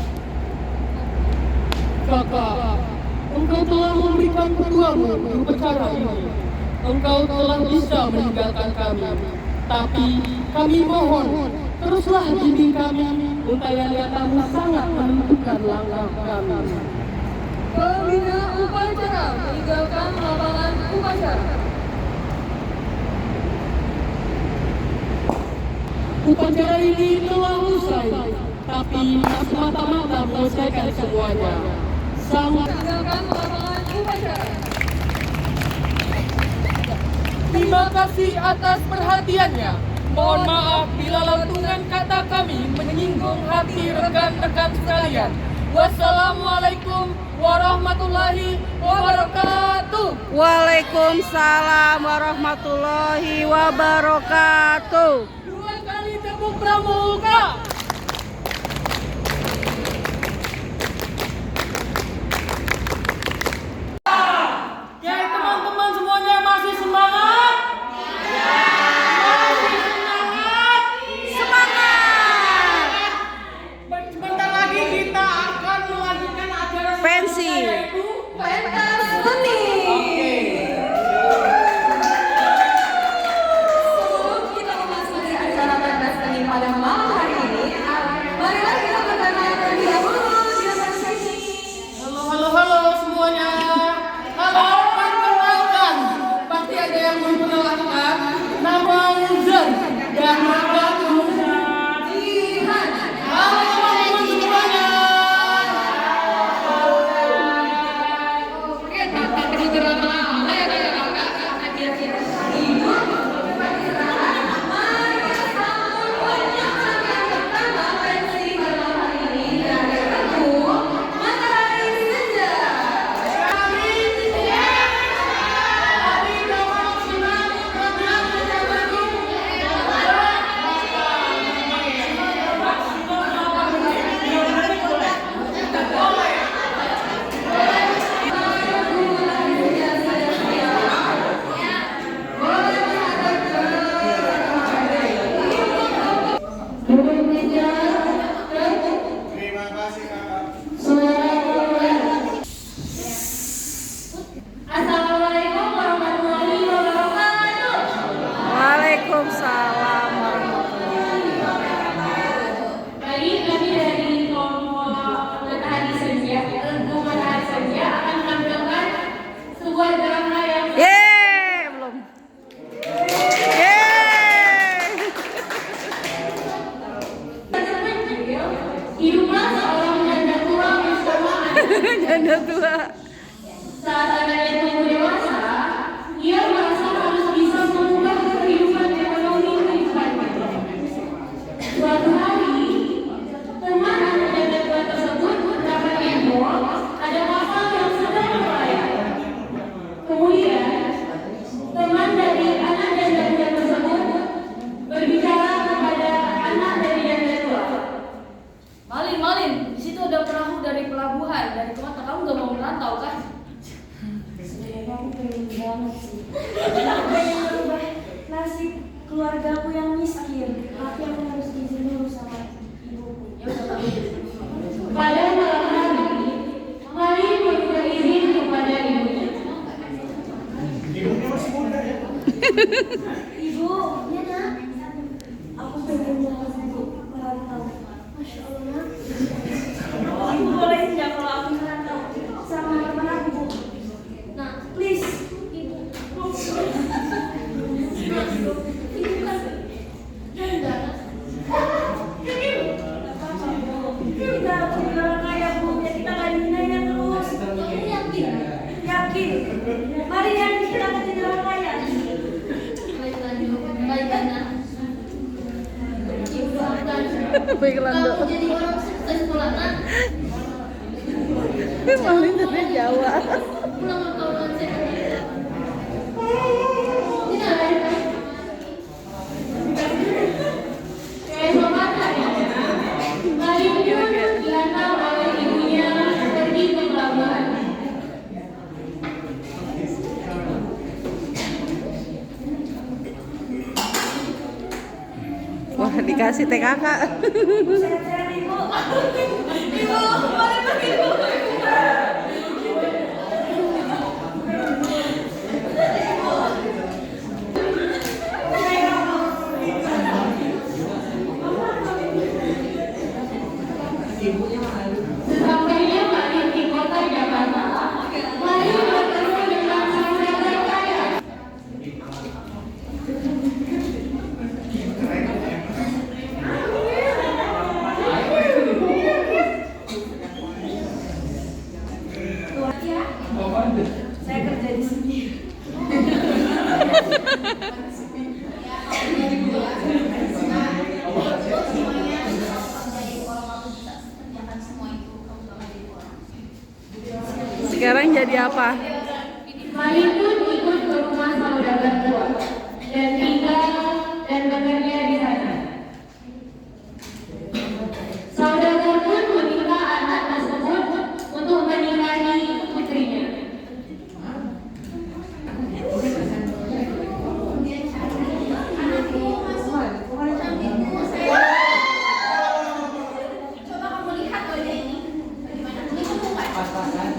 Speaker 9: Kakak, engkau telah memberikan peluangmu di upacara ini. Engkau telah bisa meninggalkan kami. Tapi kami mohon, teruslah bimbing kami. Untayan katamu sangat menentukan langkah kami. Pembina upacara meninggalkan lapangan upacara. Upacara ini telah usai, tapi tak semata-mata menyelesaikan semuanya. Sangat meninggalkan lapangan upacara. Terima kasih atas perhatiannya. Mohon maaf bila lantunan kata kami menyinggung hati rekan-rekan sekalian. Wassalamualaikum warahmatullahi wabarakatuh.
Speaker 2: Waalaikumsalam warahmatullahi wabarakatuh.
Speaker 9: Dua kali tepuk pramuka. Ya teman-teman semuanya masih semangat? Masih semangat?
Speaker 2: Semangat.
Speaker 9: Sebentar lagi kita akan melanjutkan acara
Speaker 2: Pensi.
Speaker 9: yaitu
Speaker 5: Pentas seni.
Speaker 9: Oke.
Speaker 5: Sebelum kita memasuki acara pentas seni pada malam hari ini, marilah kita perkenalkan terlebih dahulu jurus seni.
Speaker 9: Halo semuanya. Halo, perkenalkan. Pasti ada yang belum pernah lakukan. Nama Uzan dan nama
Speaker 5: Jihan.
Speaker 9: halo teman-teman semuanya.
Speaker 5: Oke, tanpa berlama-lama ya kakak-kakak. Akhir-akhir hidup beristirahat. Mari kita sambut penyambutan yang pertama pensi pada malam hari ini dari Regu Matahari Senja. Assalamualaikum warahmatullahi wabarakatuh.
Speaker 2: Waalaikumsalam warahmatullahi wabarakatuh.
Speaker 11: Baik, kami dari kelompok Matahari Senja, Regu Matahari Senja akan menampilkan sebuah drama yang
Speaker 2: Yeay, belum. Yeay.
Speaker 11: berjudul Hiduplah Seorang Janda Tua Bersama Anak.
Speaker 2: Janda tua.
Speaker 11: Saat anaknya tumbuh dewasa, ia merasa harus bisa mengubah kehidupan ekonomi kehidupannya. Suatu hari, teman anak janda tua tersebut mendapat info ada kapal yang sedang berlayar. Kemudian, teman dari anak janda tua tersebut berbicara kepada anak dari janda tua.
Speaker 5: Malin, di situ ada perahu dari pelabuhan. Dari kemana? Kamu gak mau merantau kan?
Speaker 11: Sebenarnya aku pengen banget sih. Aku pengen merubah nasib keluargaku yang miskin. Tapi aku harus izin dulu sama ibuku.
Speaker 5: Ya udah kamu.
Speaker 11: Pada malam hari, Malin meminta izin kepada ibunya.
Speaker 10: Ibunya masih muda ya.
Speaker 11: Ibu, ya nak, aku pengen banget ibu merantau. Masya Allah nak. Ibu boleh nggak kalau aku merantau sama teman aku, Bu? Nah, please, ibu. Ibu kan janda
Speaker 2: Baiklah
Speaker 11: Kalau
Speaker 2: dok.
Speaker 11: jadi orang sukses pulang kan?
Speaker 2: Malin dari Jawa.
Speaker 11: Pulang atau konser? Tidak ada. Kayak sobat hari. Mari pun diantar oleh ibunya pergi ke pelabuhan.
Speaker 2: Wah, dikasih TKK.
Speaker 11: Sesampainya Mari di kota Jakarta, Mari bertemu dengan saudara kaya.
Speaker 3: Saya kerja di sini.
Speaker 2: Sekarang jadi apa?
Speaker 11: Mari pun ikut ke rumah saudara tua dan tinggal dan bekerja di sana. Saudara pun meminta anak tersebut untuk menikahi putrinya.
Speaker 5: Coba kamu lihat wajah ini. Bagaimana? Ini kamu kan?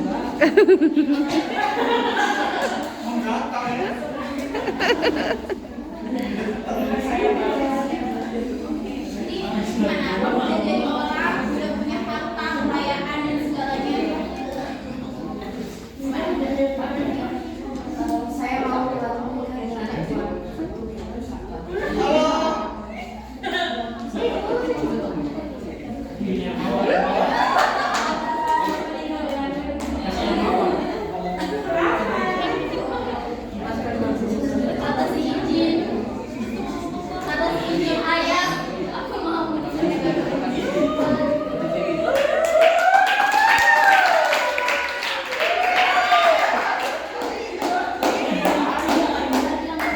Speaker 5: Jadi gimana? Kamu udah jadi orang, udah punya harta, kekayaan dan segalanya. Gimana? Saya mau kamu menikah dengan atas izin ayah, aku mau menikah dengan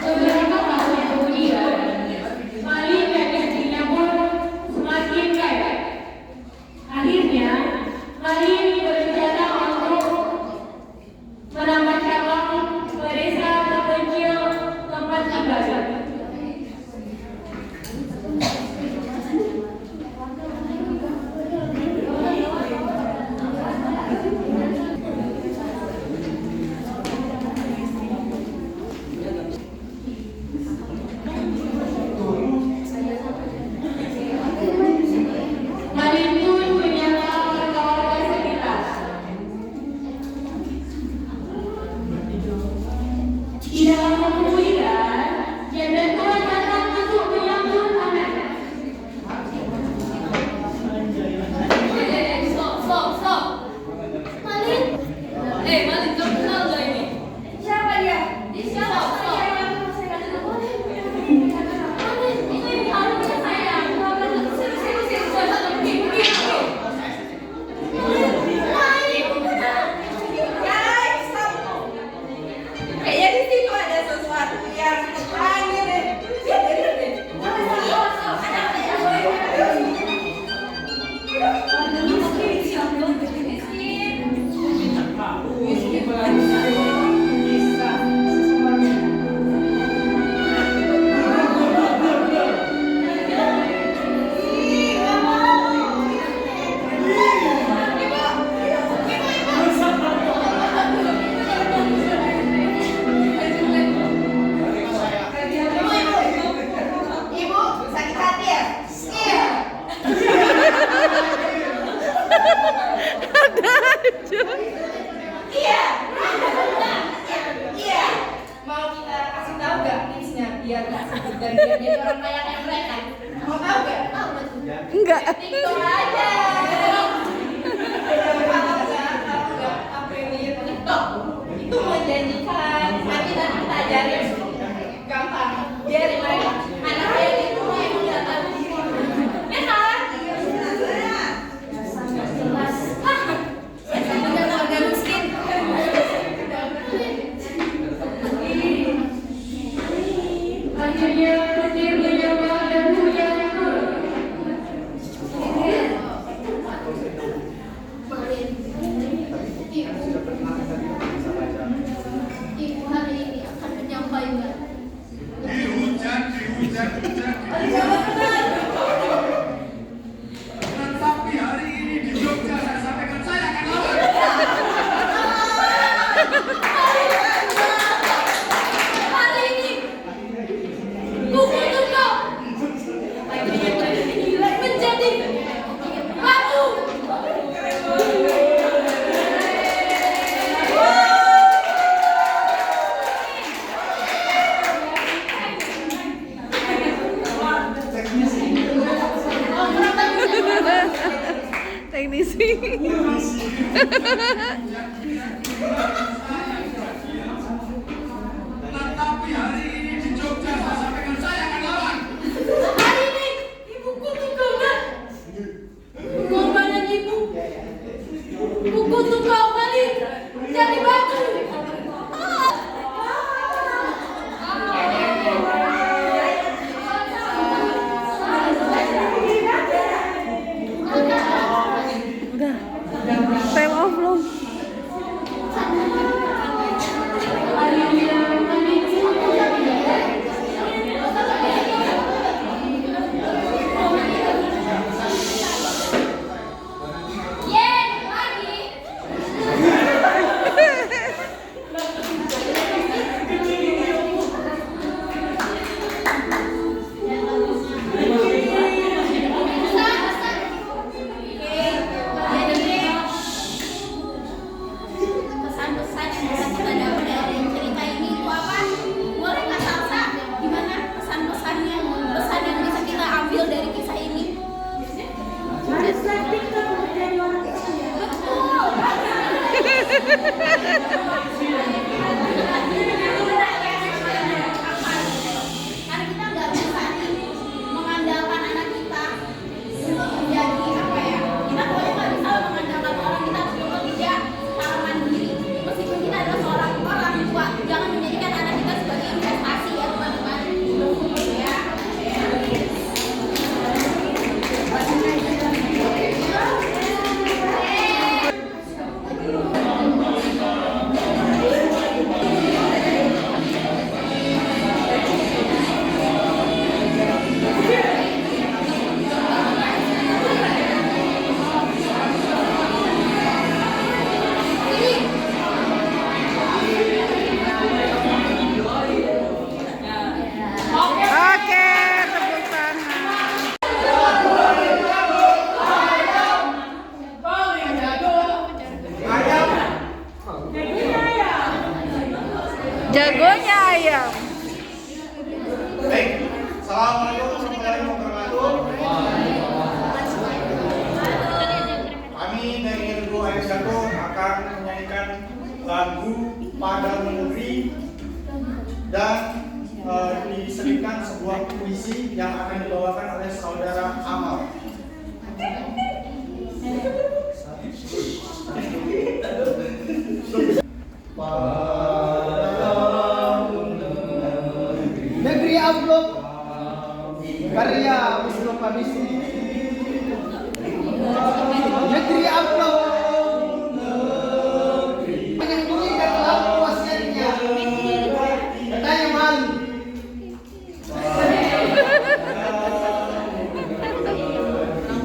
Speaker 11: Beberapa tahun kemudian, Mali dan istrinya pun semakin kaya. Akhirnya, Mali berencana untuk menambah cabang ke desa terpencil tempat ibadah. Mali pun menyapa warga sekitar. Tidak lama kemudian, janda tua datang untuk menyambut anaknya.
Speaker 5: Stop. Malin. Malin, kamu kenal gak ini? Siapa dia? Dia siapa? Malin, ini harusnya saya. Sini. Pergi. Guys, stop. Kayaknya di situ ada sesuatu yang aneh deh. Ibu, sakit hati ya? Iya. Iya. Mau kita kasih tahu nggak tipsnya biar nggak sakit dan biar jadi orang kaya kayak mereka? Mau tahu nggak? Tahu nggak?
Speaker 2: Enggak.
Speaker 5: TikTok aja. Tahu nggak? Apa ini TikTok? Itu menjanjikan. Nanti kita ajarin. Gampang. Biarin mereka. Anak kaya di rumah yang nggak tahu. Ya kan?
Speaker 2: teknisi.
Speaker 9: Tetapi hari ini di Jogja saya sampaikan saya akan lawan.
Speaker 5: Hari ini ibuku tuh korban. Pengorbanan ibu. Ibuku tuh kau balik jadi batu.
Speaker 2: Udah. Time off belum?
Speaker 11: Pesan-pesan yang bisa kita dapat dari cerita ini itu apa? Boleh nggak Salsa? Gimana pesan-pesannya? Pesan yang bisa kita ambil dari kisah ini? Haruslah kita menjadi orang kaya. Betul. Karena kita nggak bisa nih mengandalkan anak kita untuk menjadi apa ya? Kita pokoknya nggak bisa mengandalkan orang, kita harus bekerja secara mandiri. Meskipun kita adalah seorang orang tua, jangan menjadikan anak kita sebagai investasi ya teman-teman. Ya.
Speaker 2: Oke, tepuk tangan. Jagonya ayam.
Speaker 10: Baik, assalamualaikum warahmatullahi wabarakatuh. Kami dari Regu Ayam Jago akan menyanyikan lagu Padang Negeri dan disebutkan sebuah puisi yang akan dibawakan oleh saudara Amal. Negeri Amplop karya Wisnu Pabisi. Negeri Amplop menyembunyikan lampu wasiatnya, katanya malu.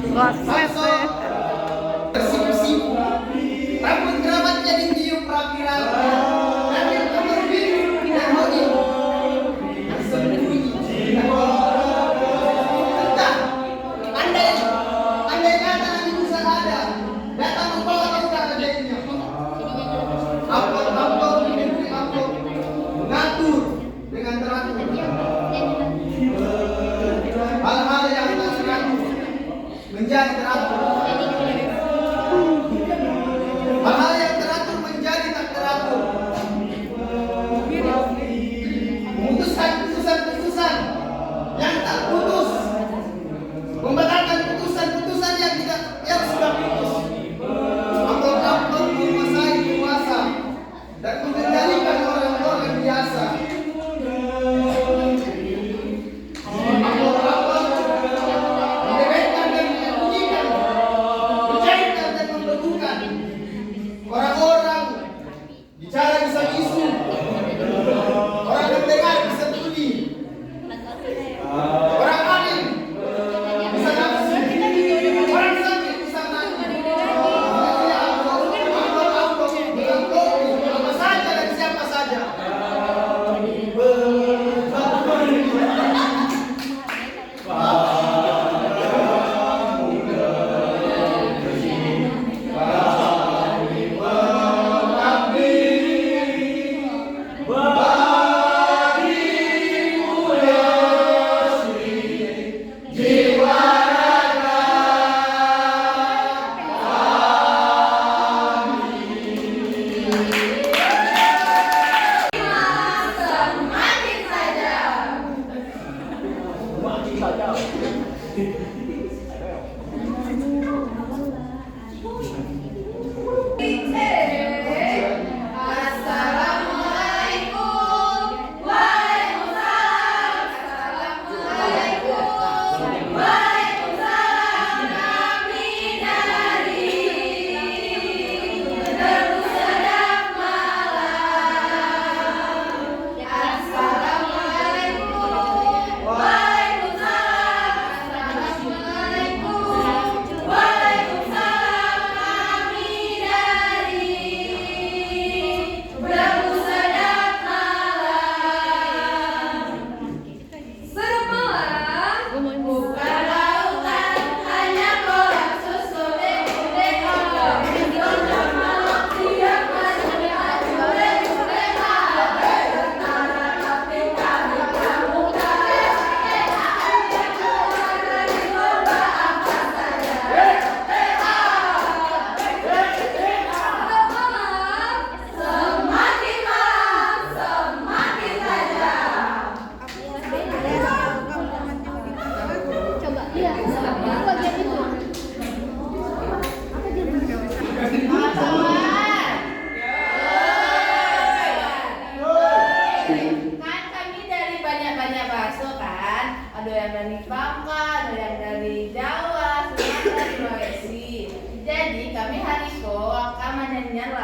Speaker 2: Gosip.
Speaker 10: Bersipu-sipu, rambut keramatnya ditiup rapi-rapi, ambil kamar biru dan hobi bersembunyi. Entah, andai kata Nabi Musa ada, datang membawa tongkat ajaibnya. Amplop di negeri Amplop mengatur dengan teratur hal-hal yang tak teratur menjadi teratur. Hal-hal yang teratur menjadi tak teratur. Memutuskan putusan-putusan yang tak putus. Membatalkan putusan-putusan yang sudah putus. Amplop-amplop menguasai penguasa dan mengendalikan orang-orang biasa. Amplop-amplop membebaskan dan menyembunyikan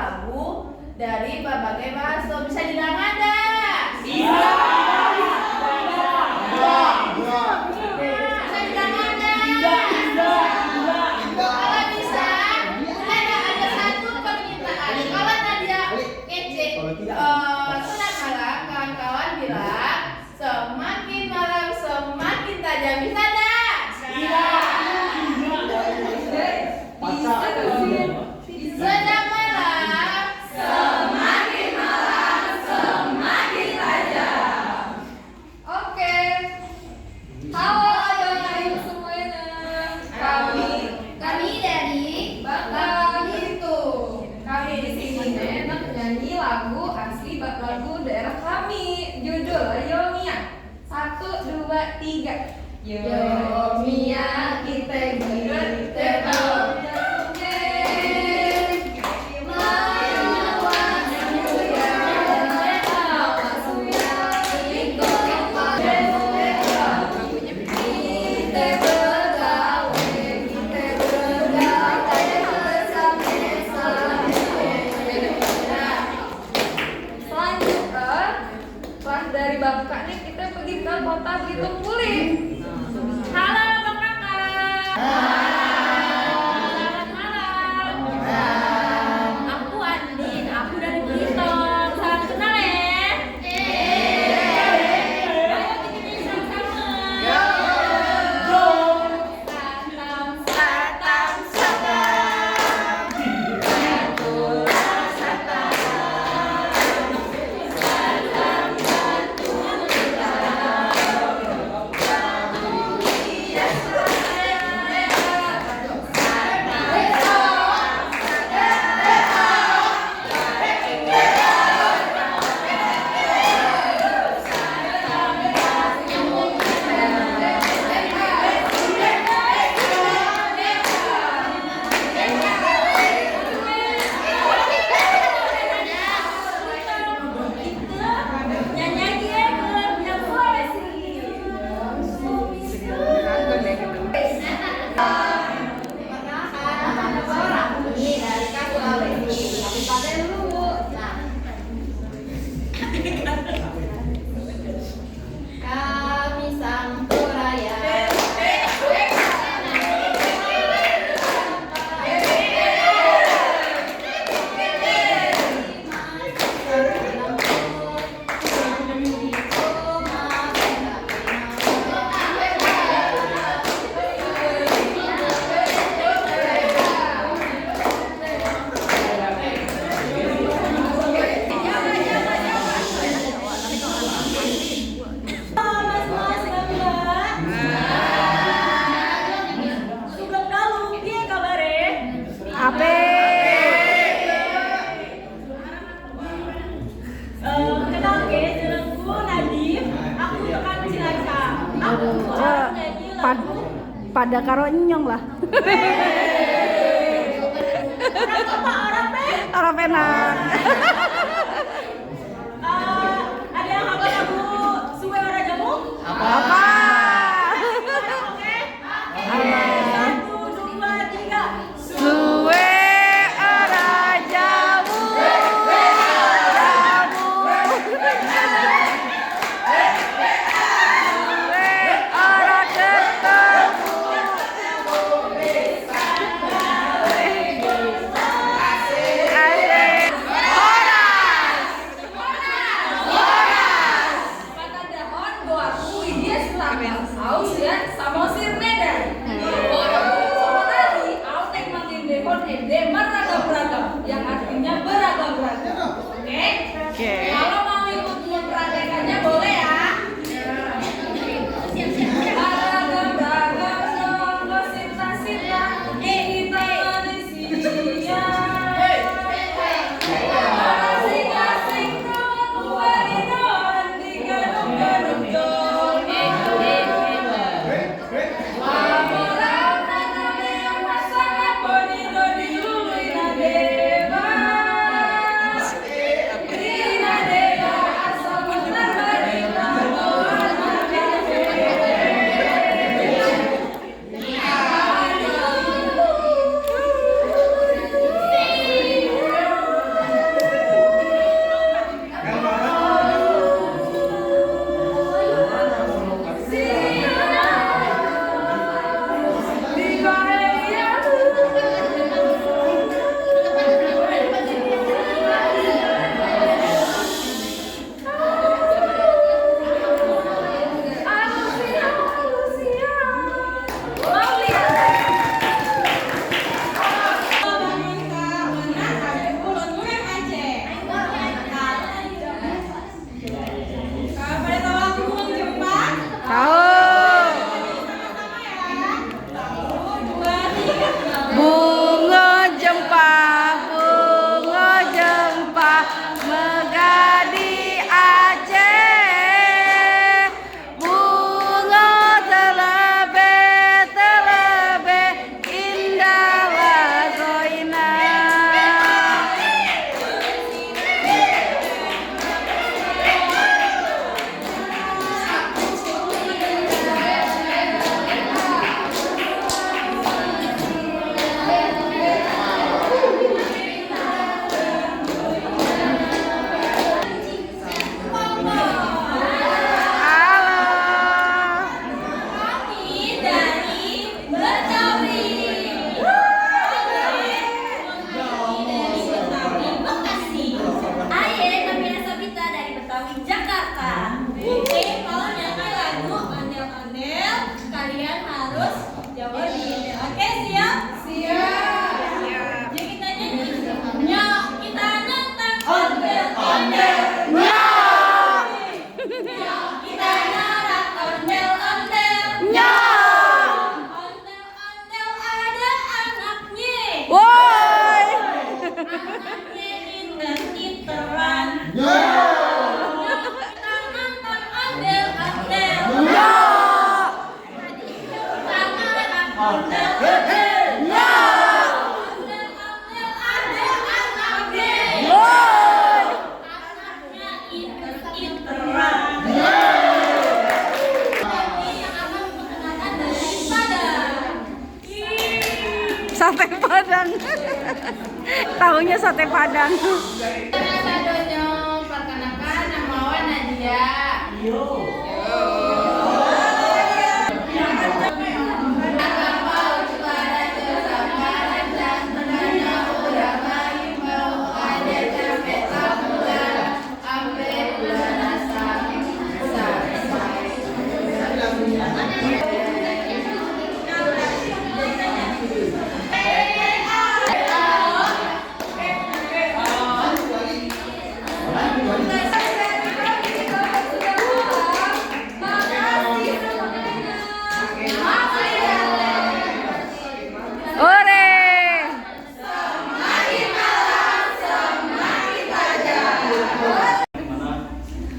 Speaker 5: lagu dari berbagai bahasa. Bisa dibilang ada? Bisa. Bisa dibilang ada? Kalau bisa, ada satu permintaan. Kalau Nadia kece, sunat malam, kawan-kawan bilang semakin malam semakin tajam. Bisa dah? Sedang malam, semakin malam semakin tajam. Oke. Halo adik-adik semuanya. Kami dari Bak Itu. Kami di sini nyanyi lagu asli lagu daerah kami. Judul Yomia. 1, 2, 3. Yomia kita terbang. Dari Bangka nih kita pergi ke kota Bitung Puli. Halo Bang Kakak. Selamat malam. Aku Andin, aku dari Blitung. Salam kenal ya. Ayo kita nyanyi sama-sama. Satam satam satam. Atulah satam. Kami Sampuraya.
Speaker 2: Ape.
Speaker 5: Kenal ke jenengku Nadif. Aku tekan Cilacap. Aku nyanyi lagu.
Speaker 2: Pada karo nyong lah. Orang penak.
Speaker 5: Ada yang hafal lagu Suwe Ora Jamu?
Speaker 2: Apa?
Speaker 5: Oke. 1, 2, 3.
Speaker 2: Suwe ora jamu. Ora Sate Padang. Tahunya sate Padang.
Speaker 5: Sadonyo perkenalkan nama wa Nadia.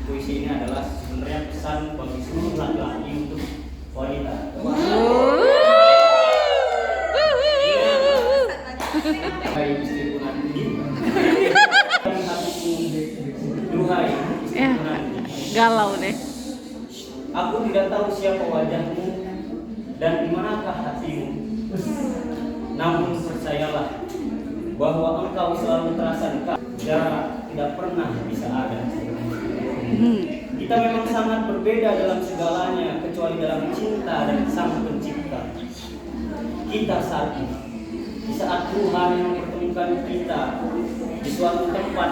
Speaker 6: Puisi ini adalah sebenarnya pesan bagi seluruh laki-laki untuk wanita. Hai istriku nanti, duhai istriku nanti.
Speaker 2: Galau deh.
Speaker 6: Aku tidak tahu siapa wajahmu dan di manakah hatimu. Namun percayalah bahwa engkau selalu terasa dekat. Jarak tidak pernah bisa ada. Kita memang sangat berbeda dalam segalanya kecuali dalam cinta dan Sang Pencipta. Kita satu. Di saat Tuhan mempertemukan kita di suatu tempat,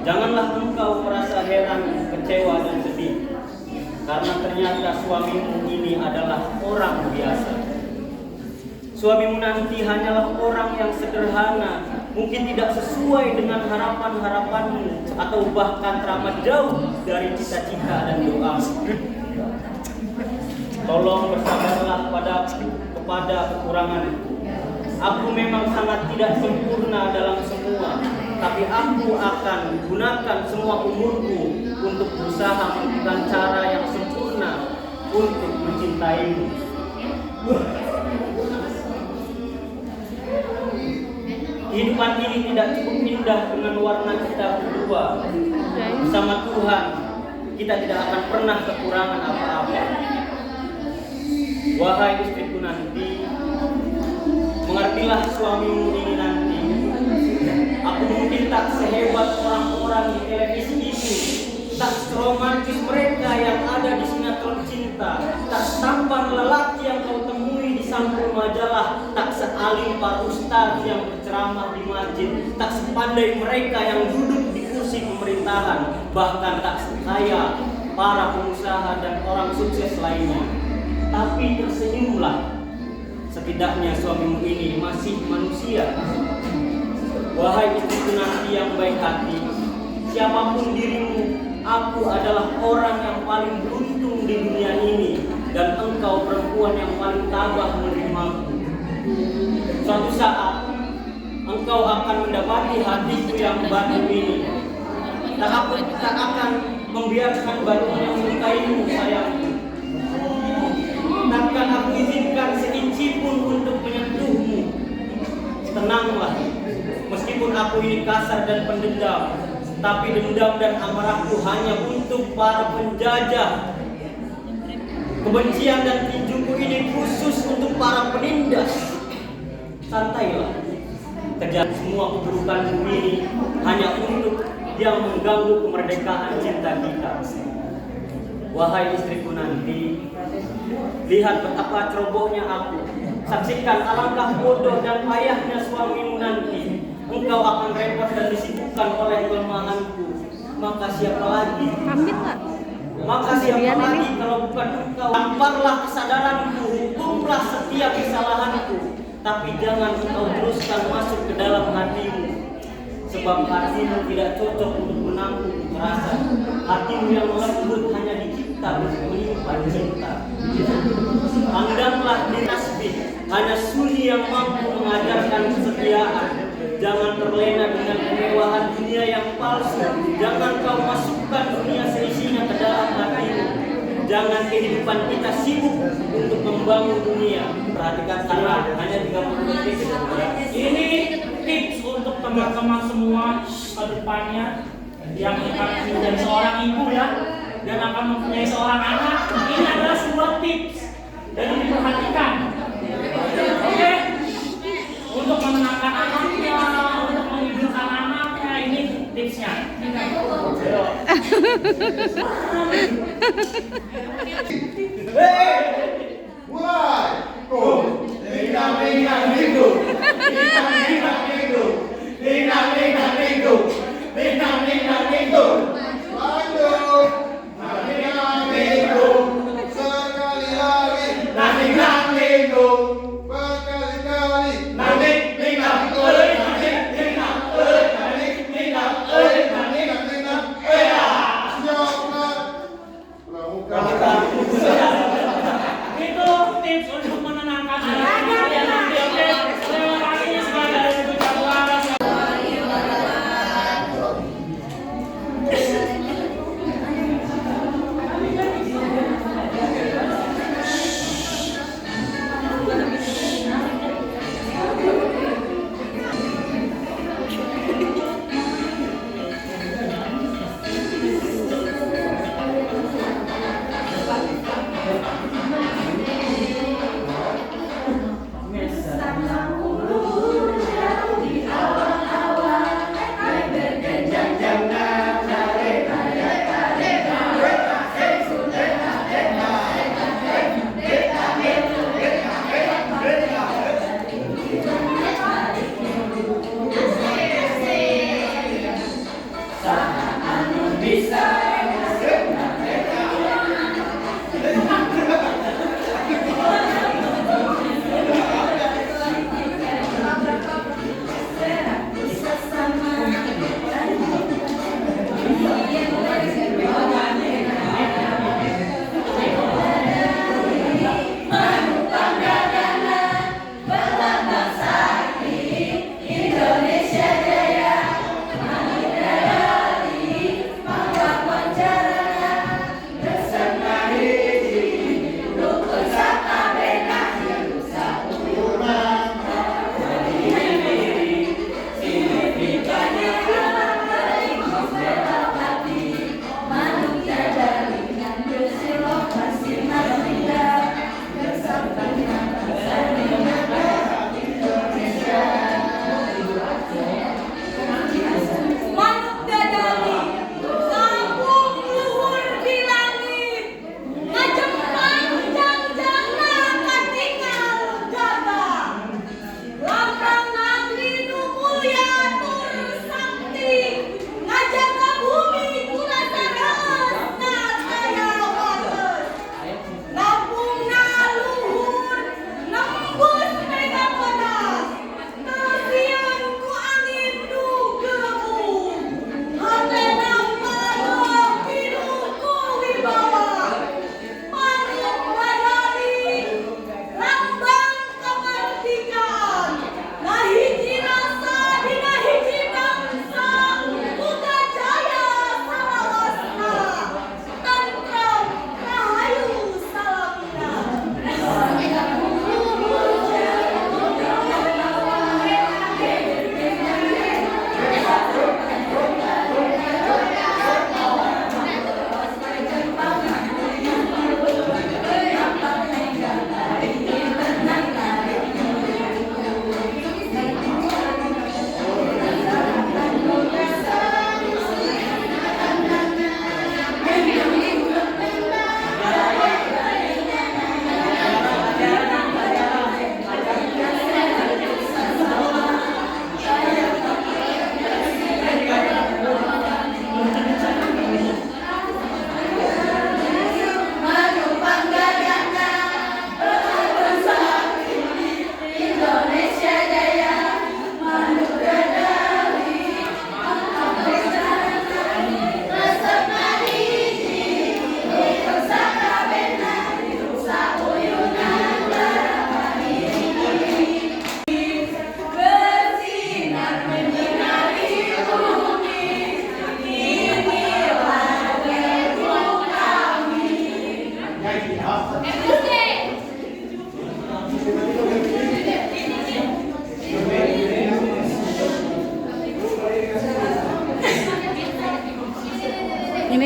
Speaker 6: janganlah engkau merasa heran, kecewa dan sedih. Karena ternyata suamimu ini adalah orang biasa. Suamimu nanti hanyalah orang yang sederhana, mungkin tidak sesuai dengan harapan-harapanmu atau bahkan teramat jauh dari cita-cita dan doa. Tolong bersabarlah kepada kekuranganku. Aku memang sangat tidak sempurna dalam semua, tapi aku akan gunakan semua umurku untuk berusaha menemukan cara yang sempurna untuk mencintaimu. Kehidupan ini tidak cukup indah dengan warna kita berdua. Bersama Tuhan, kita tidak akan pernah kekurangan apa-apa. Wahai istriku nanti, mengertilah suamimu ini nanti. Aku mungkin tak sehebat orang-orang di televisi ini, tak seromantis mereka yang ada di sinetron cinta, tak setampan lelaki yang kau temui di sampul majalah, tak sealim para ustaz yang berceramah di masjid, tak sepandai mereka yang duduk di kursi pemerintahan, bahkan tak sekaya para pengusaha dan orang sukses lainnya. Tapi tersenyumlah, setidaknya suamimu ini masih manusia. Wahai istriku nanti yang baik hati, siapapun dirimu, aku adalah orang yang paling beruntung di dunia ini, dan engkau perempuan yang paling tabah menerimaku. Suatu saat engkau akan mendapati hatiku yang batu ini. Aku tak akan membiarkan batu yang menyukaimu, sayangku. Takkan aku izinkan seinci pun untuk menyentuhmu. Tenanglah, meskipun aku ini kasar dan pendendam, tapi dendam dan amarahku hanya untuk para penjajah. Kebencian dan tinjuku ini khusus untuk para penindas. Santailah, kejar semua keburukanmu ini hanya untuk yang mengganggu kemerdekaan cinta kita. Wahai istriku nanti, lihat betapa cerobohnya aku. Saksikan alangkah bodoh dan payahnya suamimu nanti. Engkau akan repot dan disibukkan oleh kelemahanku. Maka siapa lagi? Maka siapa lagi kalau bukan engkau? Tamparlah kesadaranku, hukumlah setiap kesalahanku. Tapi jangan engkau teruskan masuk ke dalam hatimu. Sebab hatimu tidak cocok untuk menampung rasa. Hatimu yang lembut hanya dicipta untuk menyimpan cinta. Pandanglah di tasbih, hanya sunyi yang mampu mengajarkan kesetiaan. Jangan terlena dengan kemewahan dunia yang palsu. Jangan kau masukkan dunia seisinya ke dalam hatimu. Jangan kehidupan kita sibuk untuk membangun dunia. Perhatikan karena hanya 30 detik.
Speaker 12: Ini tips untuk teman-teman semua ke depannya yang akan menjadi seorang ibu ya, dan akan mempunyai seorang anak. Ini adalah sebuah tips dan diperhatikan. Oke? Untuk menenangkan anaknya, untuk menghidupkan anaknya, ini tipsnya.
Speaker 10: Mulai. Minang minang minggu. Minang minang minggu. Minang minang minggu. Minang minang minggu. Lanjut. Minang minggu. Sekali lagi. Minang minggu. Berkali-kali. Minang minang.
Speaker 12: Itu tips untuk menenangkan anak kalian nanti, oke?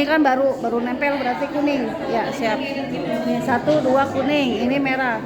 Speaker 2: kan baru nempel berarti kuning. Ya, siap. Nih 1, 2 kuning, ini merah.